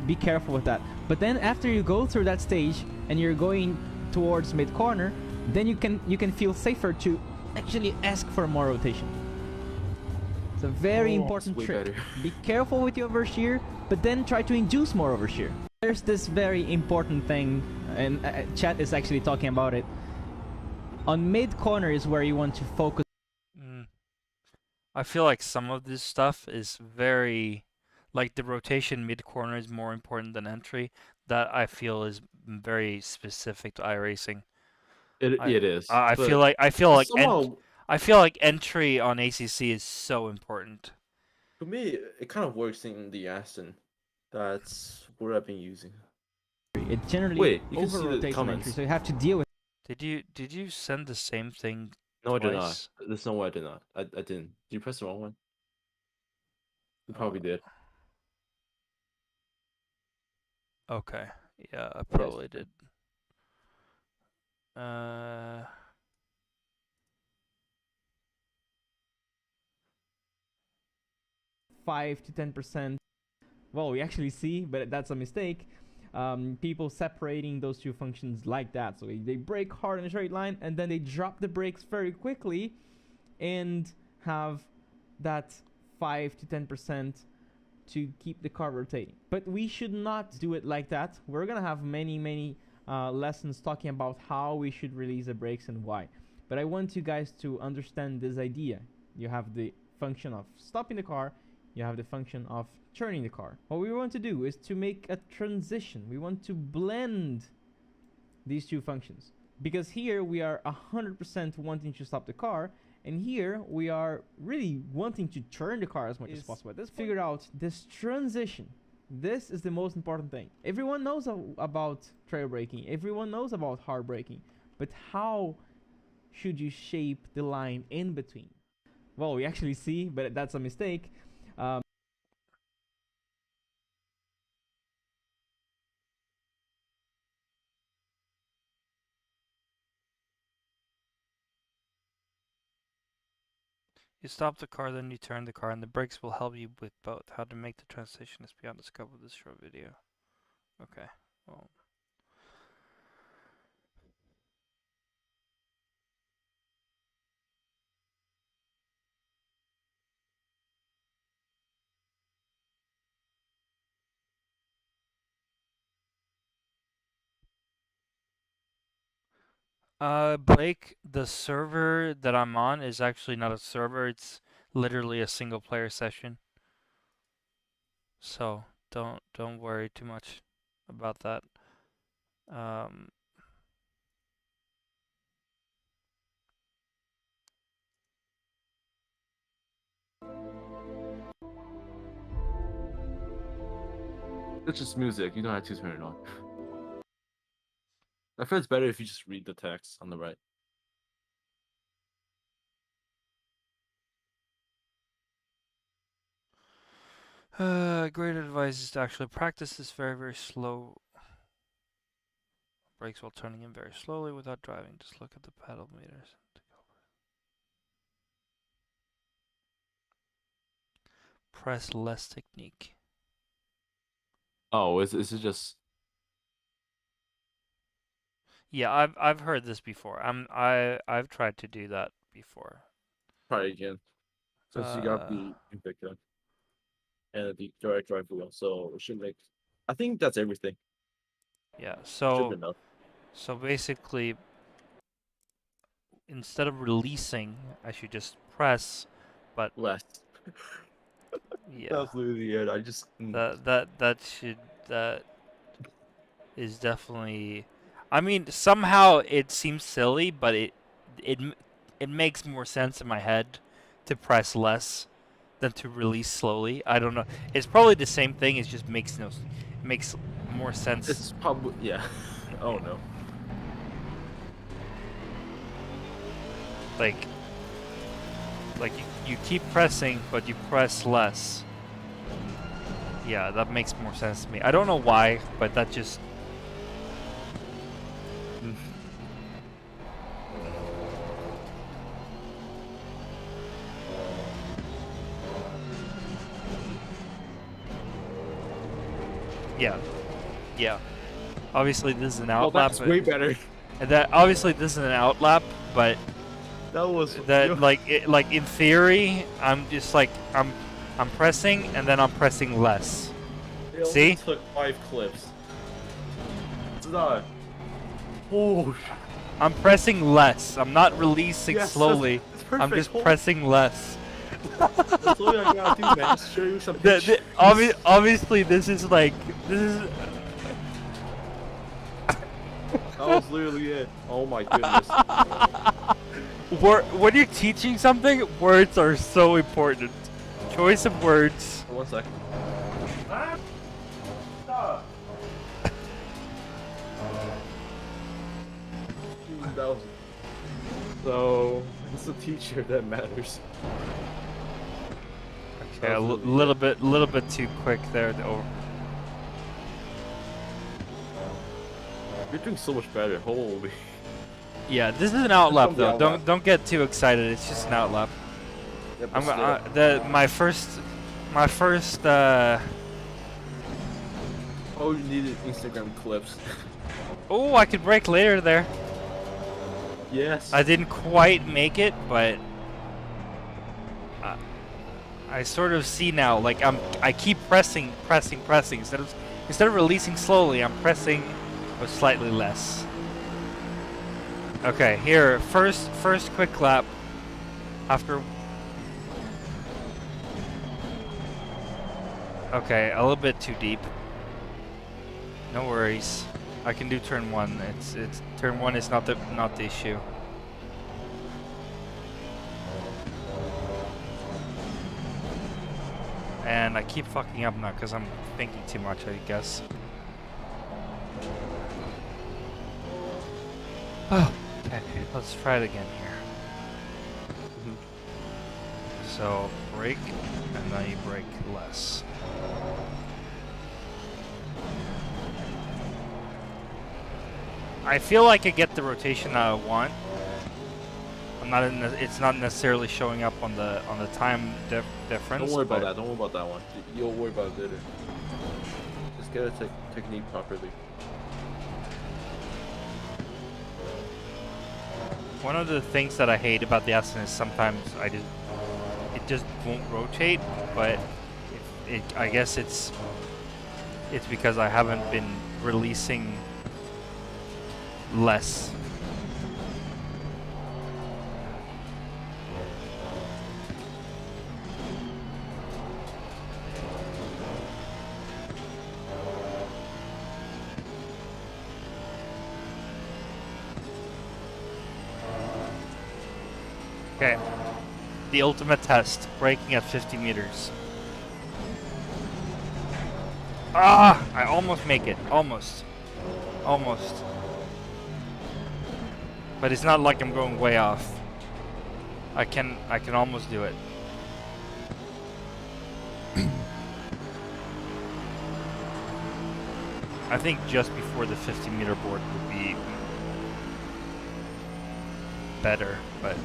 be careful with that. But then after you go through that stage and you're going towards mid corner, then you can feel safer to actually ask for more rotation. It's a very important trick. Be careful with your oversteer, but then try to induce more oversteer. There's this very important thing, and chat is actually talking about it. On mid corner is where you want to focus. I feel like some of this stuff is very, like the rotation mid corner is more important than entry. That I feel is very specific to iRacing. It is. I feel like entry on ACC is so important. For me, it kind of works in the Aston. That's what I've been using. It generally over rotates on entry, so you have to deal with. Did you send the same thing? No, twice? I did not. There's no way I did not. I didn't. Did you press the wrong one? You probably did. Okay. Yeah, I probably did. 5 to 10%. Well, we actually see, but that's a mistake. People separating those two functions like that. So they brake hard in a straight line and then they drop the brakes very quickly and have that 5 to 10% to keep the car rotating. But we should not do it like that. We're gonna have many lessons talking about how we should release the brakes and why. But I want you guys to understand this idea. You have the function of stopping the car, you have the function of turning the car. What we want to do is to make a transition. We want to blend these two functions, because here we are 100% wanting to stop the car, and here we are really wanting to turn the car as much as possible. Let's figure out this transition. This is the most important thing. Everyone knows about trail braking, everyone knows about hard braking, but how should you shape the line in between? Well, we actually see, but that's a mistake. You stop the car, then you turn the car, and the brakes will help you with both. How to make the transition is beyond the scope of this short video. Okay, well. Blake, the server that I'm on is actually not a server, it's literally a single player session. So don't worry too much about that. It's just music, you don't have to turn it on. I feel it's better if you just read the text on the right. Great advice is to actually practice this very slow. Brakes while turning in very slowly without driving. Just look at the pedal meters. Press less technique. Oh, is it just? Yeah, I've heard this before. I've tried to do that before. Try again. Since you got the Invicta and the direct drive wheel, so it should make. I think that's everything. Yeah. So basically, instead of releasing, I should just press, but less. Yeah. That's literally it. I just that is definitely. I mean, somehow it seems silly, but it makes more sense in my head to press less than to release slowly. I don't know. It's probably the same thing. It just makes more sense. It's probably yeah. Oh no. Like you keep pressing, but you press less. Yeah, that makes more sense to me. I don't know why, but that just. Yeah. Obviously, this is an outlap. Well, that's way better. Obviously this is an outlap, but that was like in theory, I'm just like I'm pressing and then I'm pressing less. It See? only took 5 clips. It's not. Oh. I'm pressing less. I'm not releasing yes, slowly. that's perfect. I'm just pressing less. That's all I gotta do, man. Just show you some obviously, this is. That was literally it. Oh my goodness. When you're teaching something, words are so important. Choice of words. 1 second. So it's the teacher that matters. Okay, a little bit too quick there. You're doing so much better. Holy. Yeah, this is an outlap though. Don't get too excited. It's just an outlap. Yeah, My first, Oh, you needed Instagram clips. Oh, I could brake later there. Yes. I didn't quite make it, but I sort of see now. Like I keep pressing instead of releasing slowly. I'm pressing with slightly less. Okay, here first quick lap after. Okay, a little bit too deep. No worries. I can do turn 1. It's turn 1 is not the issue. And I keep fucking up now because I'm thinking too much, I guess. Oh, okay. Let's try it again here. So brake, and then you brake less. I feel like I get the rotation that I want. I'm not in the, it's not necessarily showing up on the time difference. Don't worry about that. Don't worry about that one. You'll worry about it later. Just get a technique properly. One of the things that I hate about the Aston is sometimes it just won't rotate, but I guess it's because I haven't been releasing less. Okay, the ultimate test, braking at 50 meters. Ah, I almost make it, almost. But it's not like I'm going way off. I can almost do it. I think just before the 50-meter board would be better, but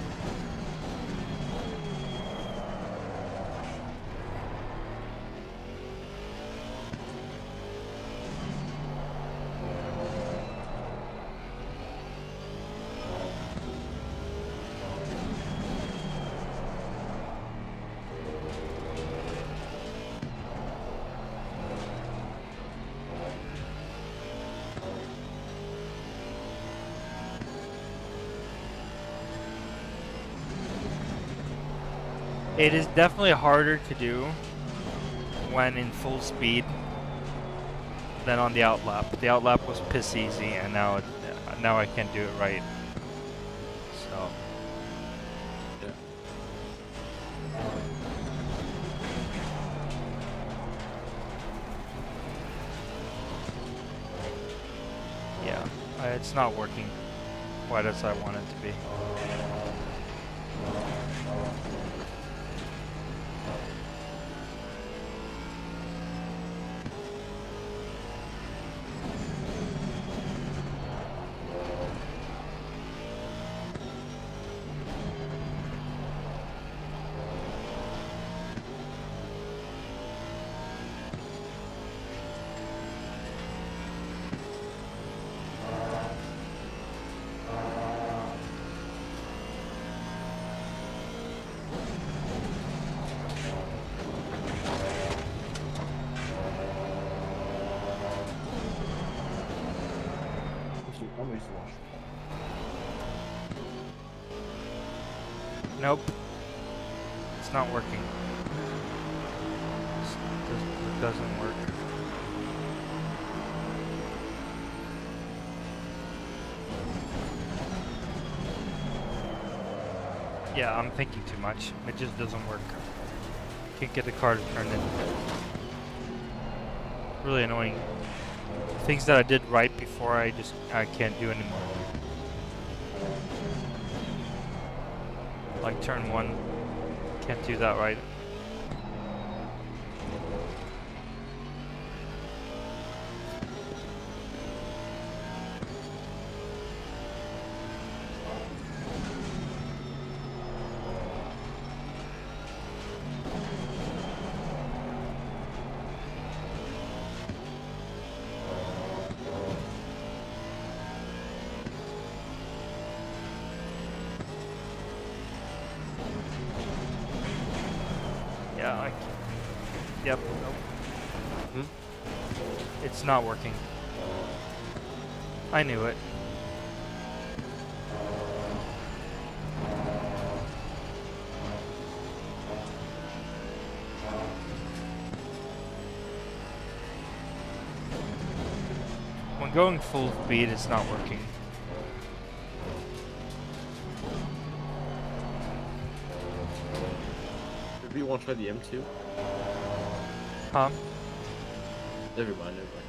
it is definitely harder to do when in full speed than on the outlap. The outlap was piss easy, and now I can't do it right. So yeah, it's not working quite as I want it to be. Nope. It's not working. It doesn't work. Yeah, I'm thinking too much. It just doesn't work. Can't get the car to turn in. Really annoying. Things that I did right before I can't do anymore. Like turn 1, can't do that right. Yeah, yep. Nope. It's not working. I knew it. When going full speed, it's not working. Maybe you want to try the M2? Huh? Never mind, never mind.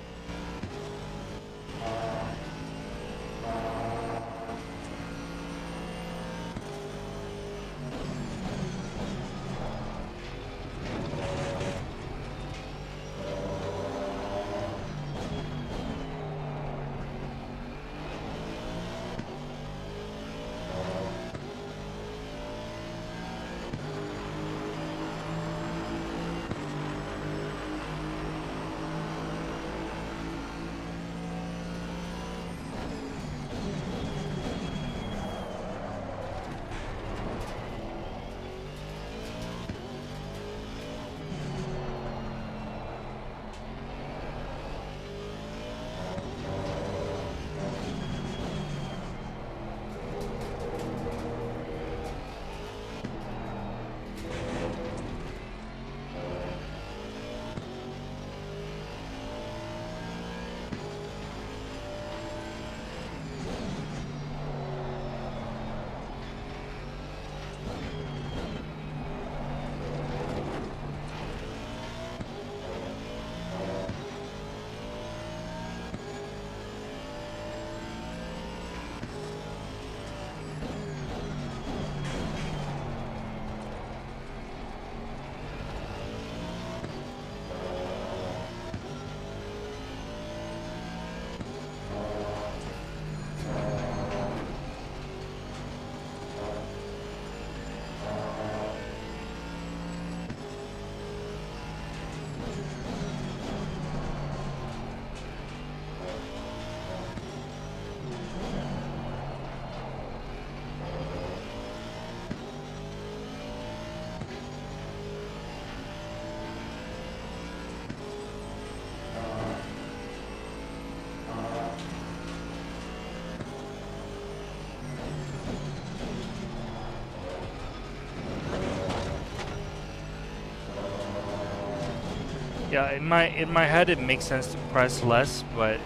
Yeah, in my head it makes sense to press less, but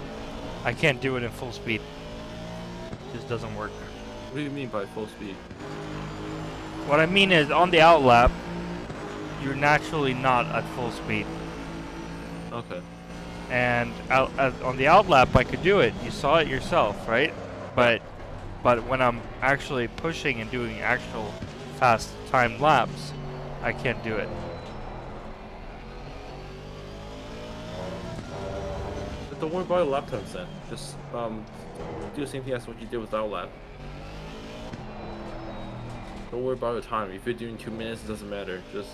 I can't do it in full speed. It just doesn't work. What do you mean by full speed? What I mean is, on the outlap, you're naturally not at full speed. Okay. And on the outlap, I could do it. You saw it yourself, right? But when I'm actually pushing and doing actual fast time laps, I can't do it. But don't worry about lap times then. Just do the same thing as what you did with outlap. Don't worry about the time. If you're doing 2 minutes, it doesn't matter. Just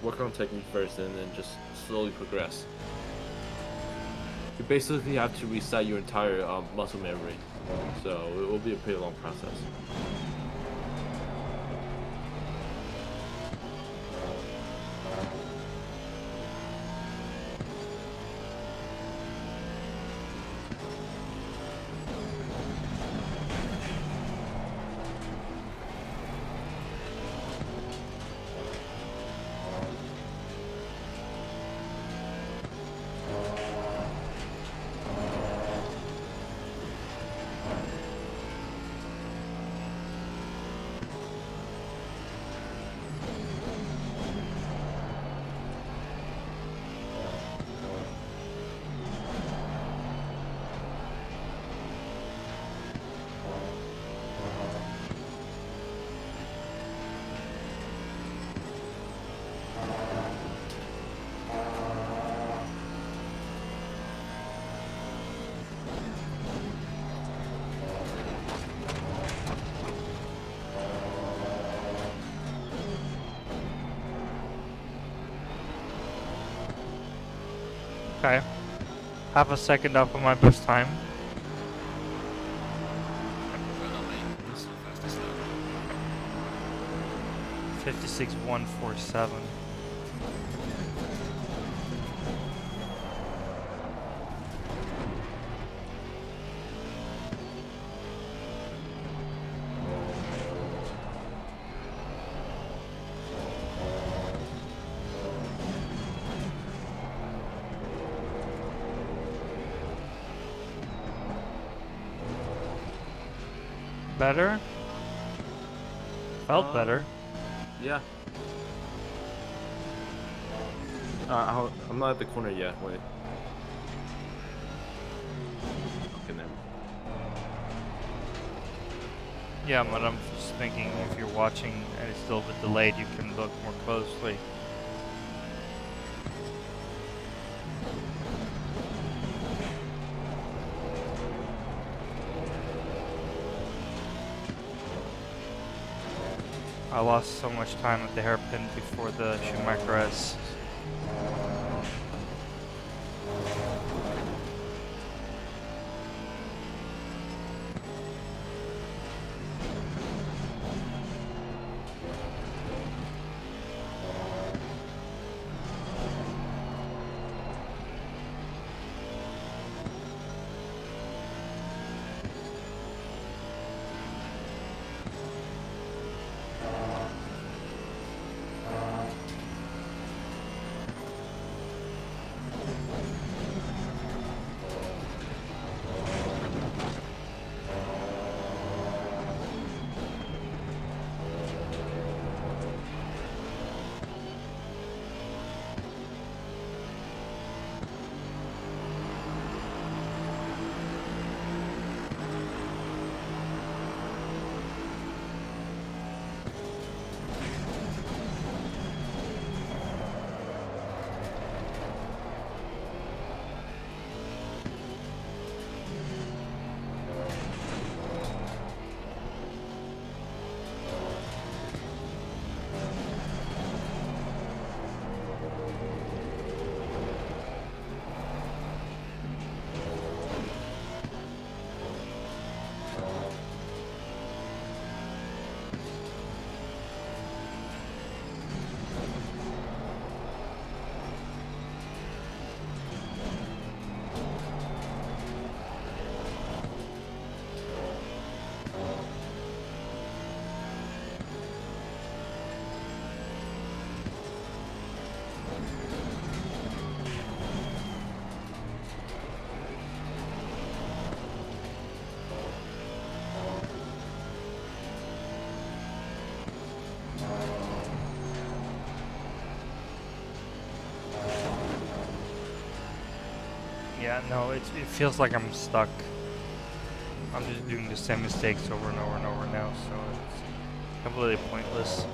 work on technique first and then just slowly progress. You basically have to reset your entire muscle memory. So it will be a pretty long process. Okay. Half a second up on my best time. That's the fastest lap. 56.147. Better? Felt better. Yeah. I'm not at the corner yet. Wait. Okay, then. Yeah, but I'm just thinking if you're watching and it's still a bit delayed, you can look more closely. I lost so much time at the hairpin before the Schumacher S. Yeah, no, it feels like I'm stuck. I'm just doing the same mistakes over and over and over now, so it's completely pointless.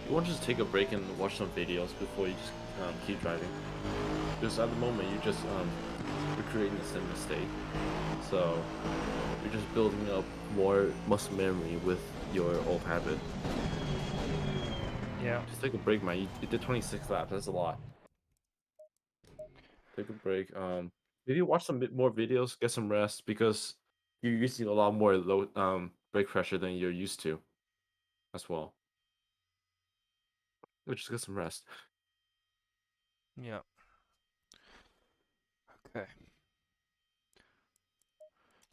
You want to just take a break and watch some videos before you just keep driving. Because at the moment you're just recreating the same mistake. So you're just building up more muscle memory with your old habit. Yeah. Just take a break, man. You did 26 laps. That's a lot. Take a break. Maybe watch some more videos, get some rest, because you're using a lot more low brake pressure than you're used to, as well. But just get some rest. Yeah. Okay.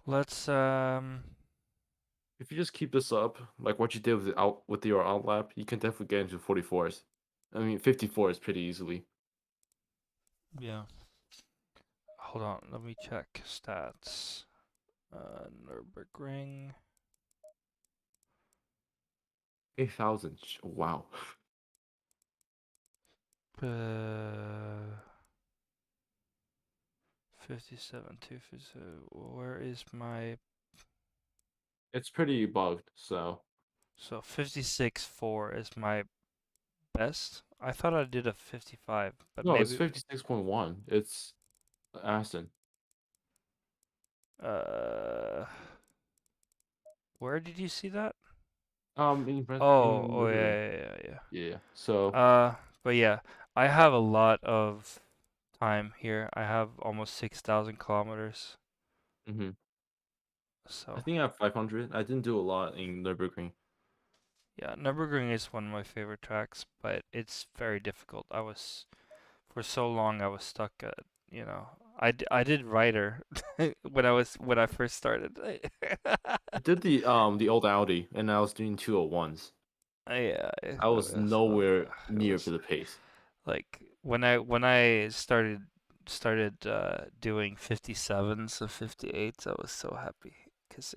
Let's If you just keep this up, like what you did with your out lap, you can definitely get into 44s. I mean, 54s pretty easily. yeah. Hold on, let me check stats. Nürburgring. 8,000. Wow. 57, 257. Where is my? It's pretty bugged, so. So 56.4 is my best? I thought I did a 55, but No, it's maybe 56.1. It's Aston. uh where did you see that? Oh, In yeah, Liverpool. yeah, yeah, Yeah. So. yeah. But yeah, I have a lot of time here. I have almost 6,000 kilometers. Mhm. I So, think I have 500. I didn't do a lot in Nürburgring. yeah, Nürburgring is one of my favorite tracks, but it's very difficult. For so long, I was stuck at, you know, I did Ryder when I first started. I did the old Audi, and I was doing 201s. Yeah, I was nowhere it near to was the pace. like when I started doing 57s and 58s, I was so happy because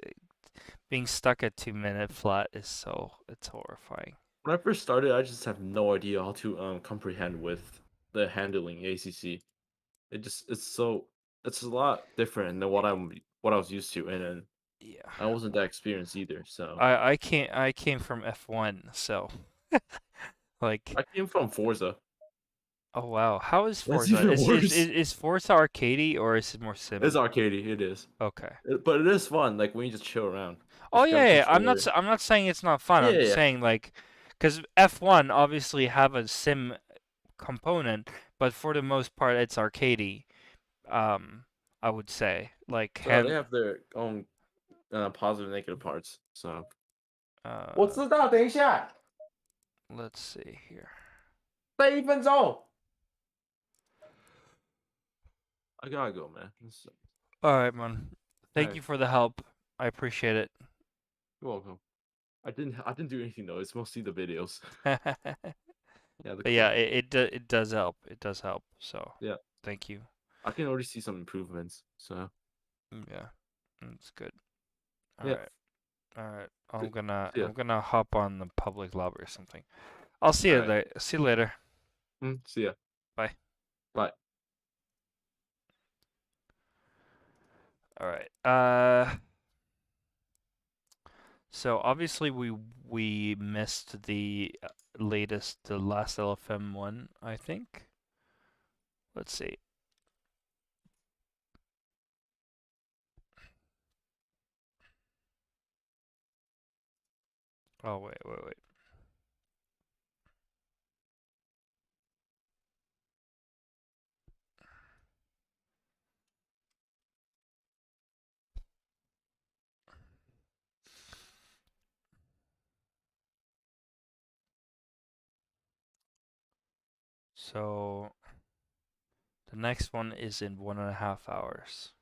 being stuck at 2 minute flat is it's horrifying. When I first started, I just have no idea how to comprehend with the handling ACC. It's a lot different than what I was used to, and then Yeah. I wasn't that experienced either. So I came from F1, so like, I came from Forza. oh wow, how is That's Forza? even worse. Is Forza arcadey or is it more It's sim? arcadey, it is. Okay. But it is fun, like when you just chill around. Oh Just got yeah, a yeah. controller. I'm not saying it's not fun. Yeah, I'm yeah, just yeah. saying like, because F1 obviously have a sim component, but for the most part it's arcadey. Um, I would say like So they hand. have their own positive and negative parts. So Uh, 等一下 let's see here. 再1分钟 I gotta go, man. All right, man. Thank Alright, you for the help. I appreciate it. you're welcome. I didn't do anything though. It's mostly the videos. But Yeah, the yeah, clip. it does help. It does help. So Yeah, thank you. I can already see some improvements. So Yeah, that's good. All yeah, right. All right. see ya. I'm gonna hop on the public lobby or something. I'll see you Alright, there. See you later. see ya. Bye. Bye. All right. So obviously we missed the the last LFM one, I think. Let's see. Oh wait. So the next one is in 1.5 hours.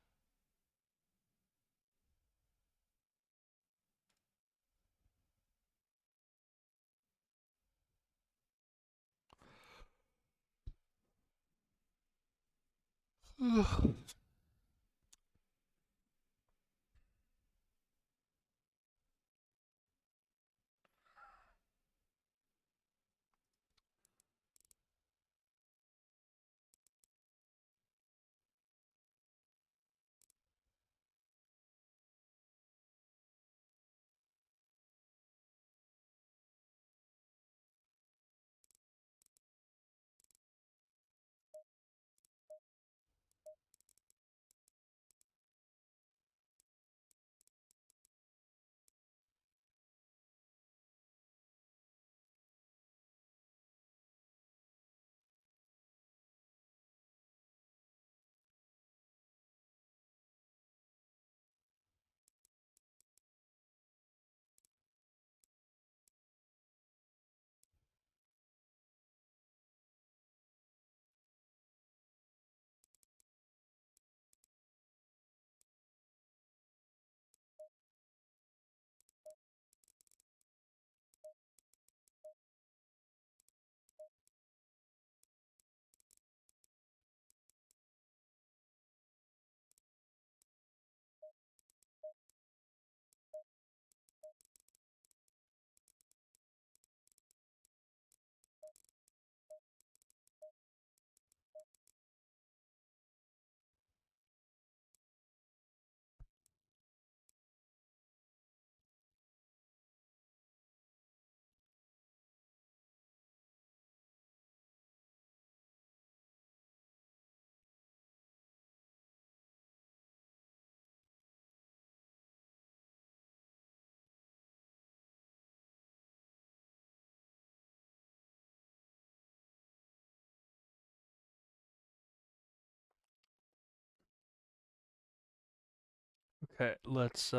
Okay, let's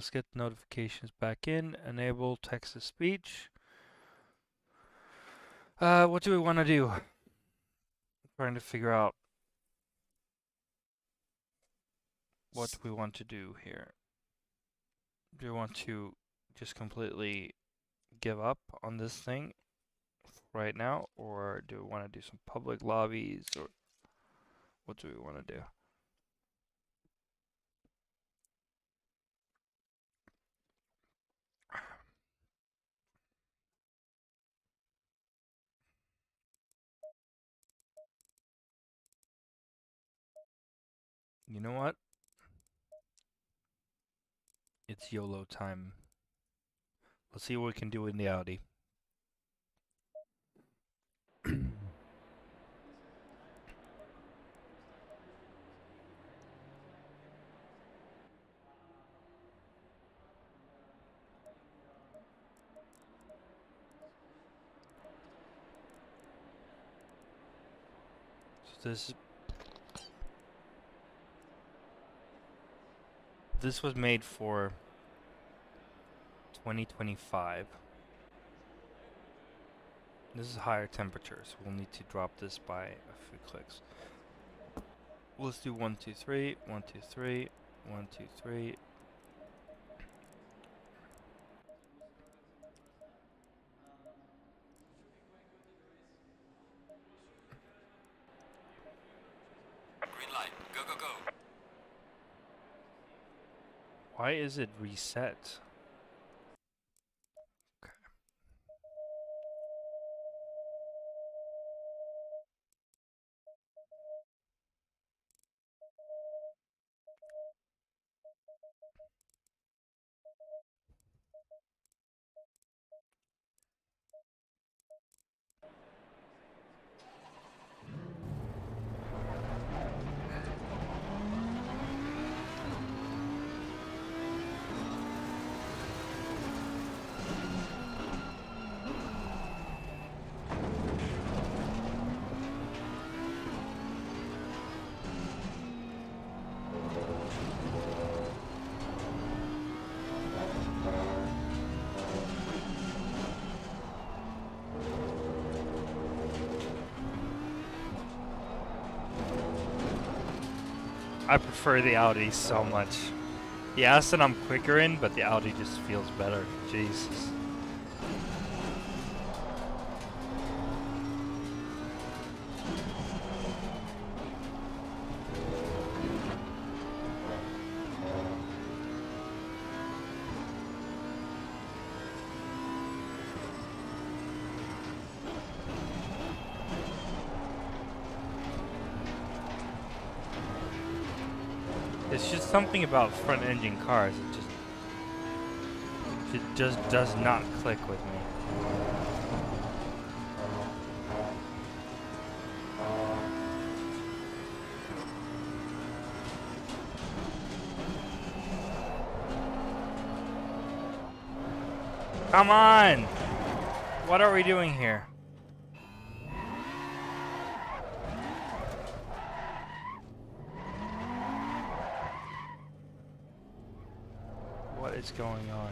get notifications back in. Enable text to speech. What do we want to do? I'm trying to figure out what we want to do here. Do we want to just completely give up on this thing right now, or do we want to do some public lobbies, or what do we want to do? You know what? It's YOLO time. Let's see what we can do in the Audi. So this was made for 2025. This is higher temperatures. We'll need to drop this by a few clicks. Let's do 1, 2, 3, 1, 2, 3, 1, 2, 3. Green light. Go, go, go. Why is it reset? Okay. I prefer the Audi so much. The Aston I'm quicker in, but the Audi just feels better. Jesus. It's just something about front engine cars. It just does not click with me. Come on! What are we doing here? What is going on?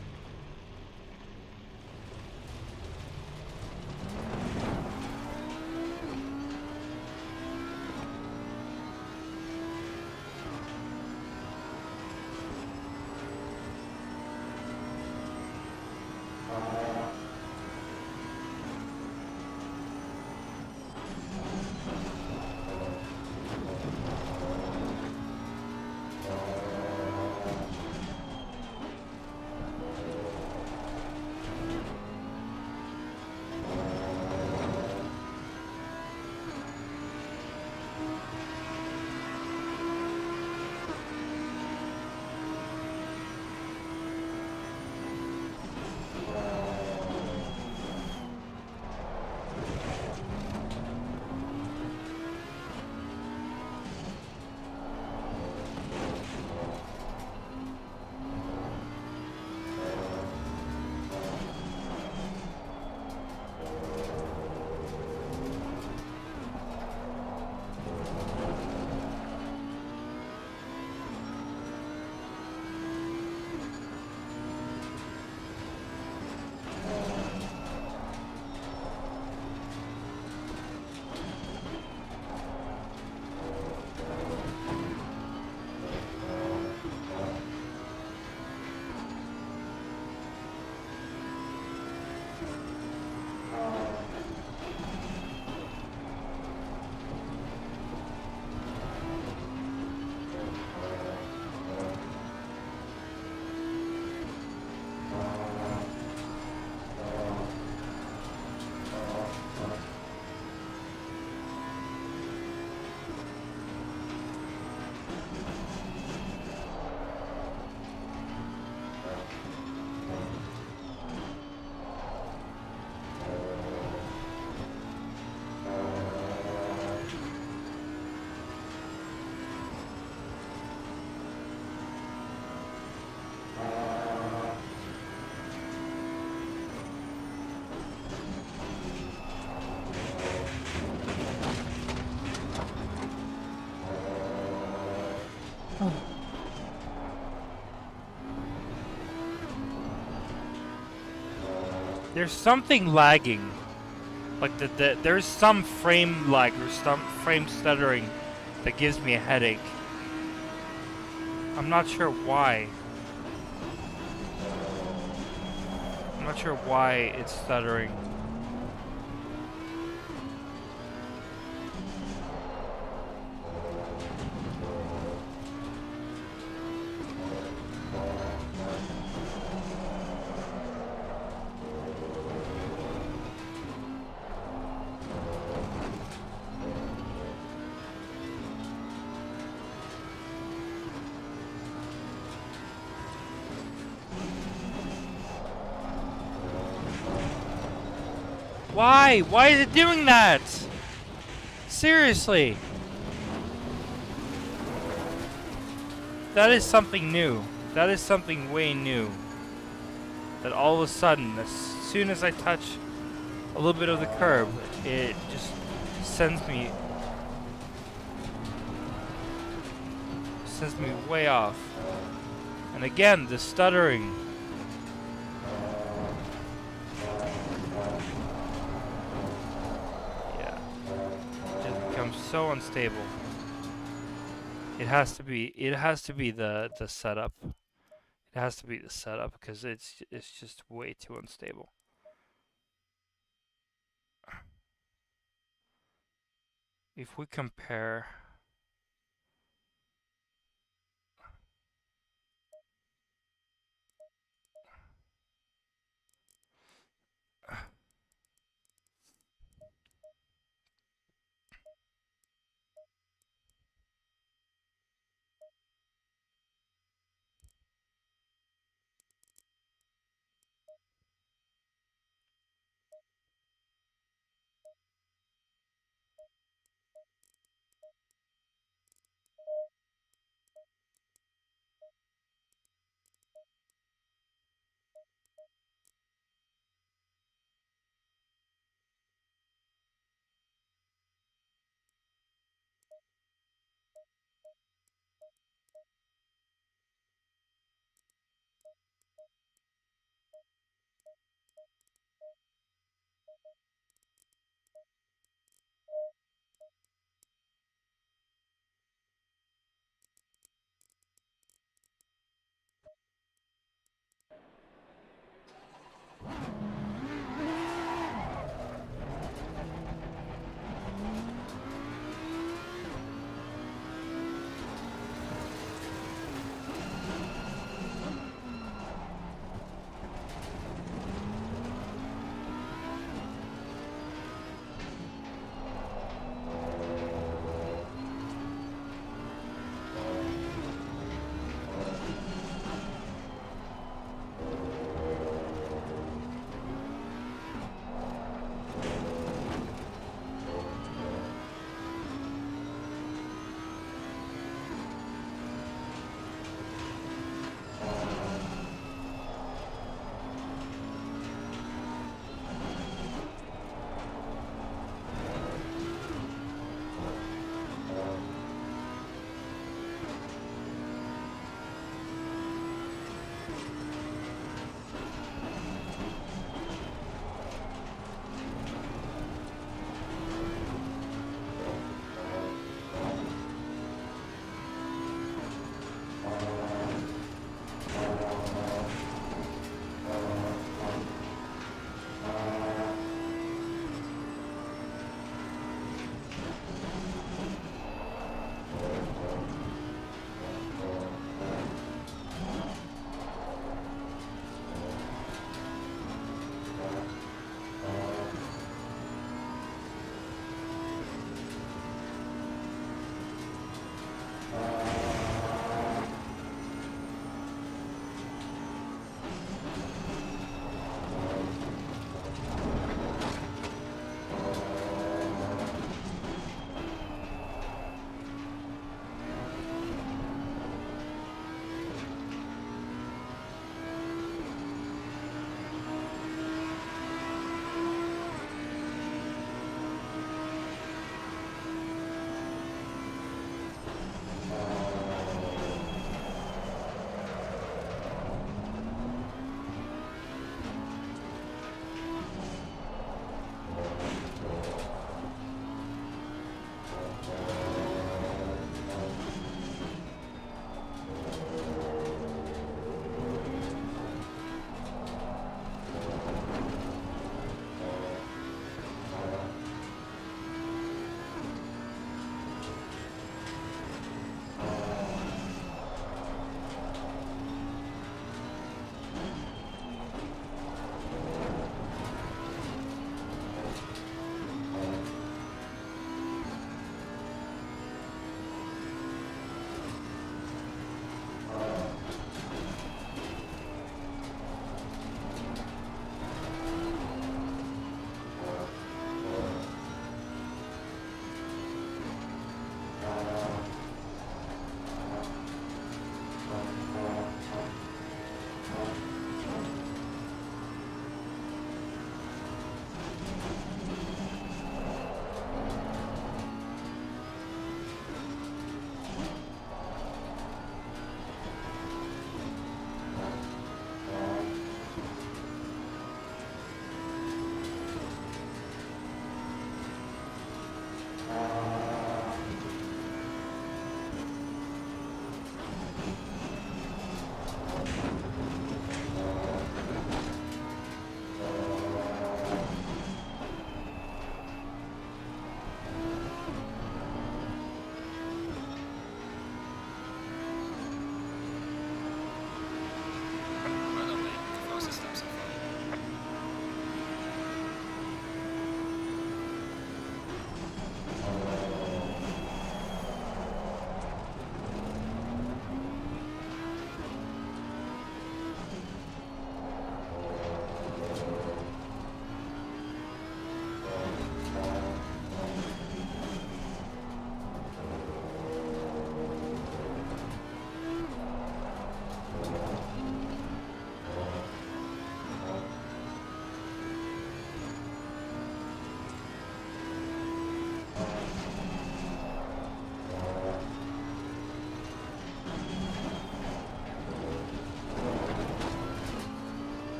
there's something lagging. Like there's some frame lag or some frame stuttering that gives me a headache. I'm not sure why. I'm not sure why it's stuttering. Why? Why is it doing that? Seriously. That is something new. That is something way new. That all of a sudden, as soon as I touch a little bit of the curb, it just sends me way off. And again, the stuttering. So unstable. It has to be the setup. It has to be the setup because it's just way too unstable. If we compare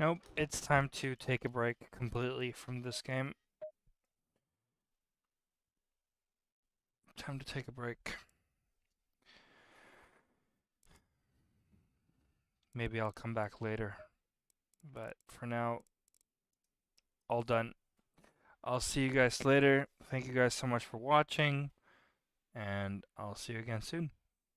Nope, it's time to take a break completely from this game. Time to take a break. Maybe I'll come back later. But for now, all done. I'll see you guys later. Thank you guys so much for watching. And I'll see you again soon.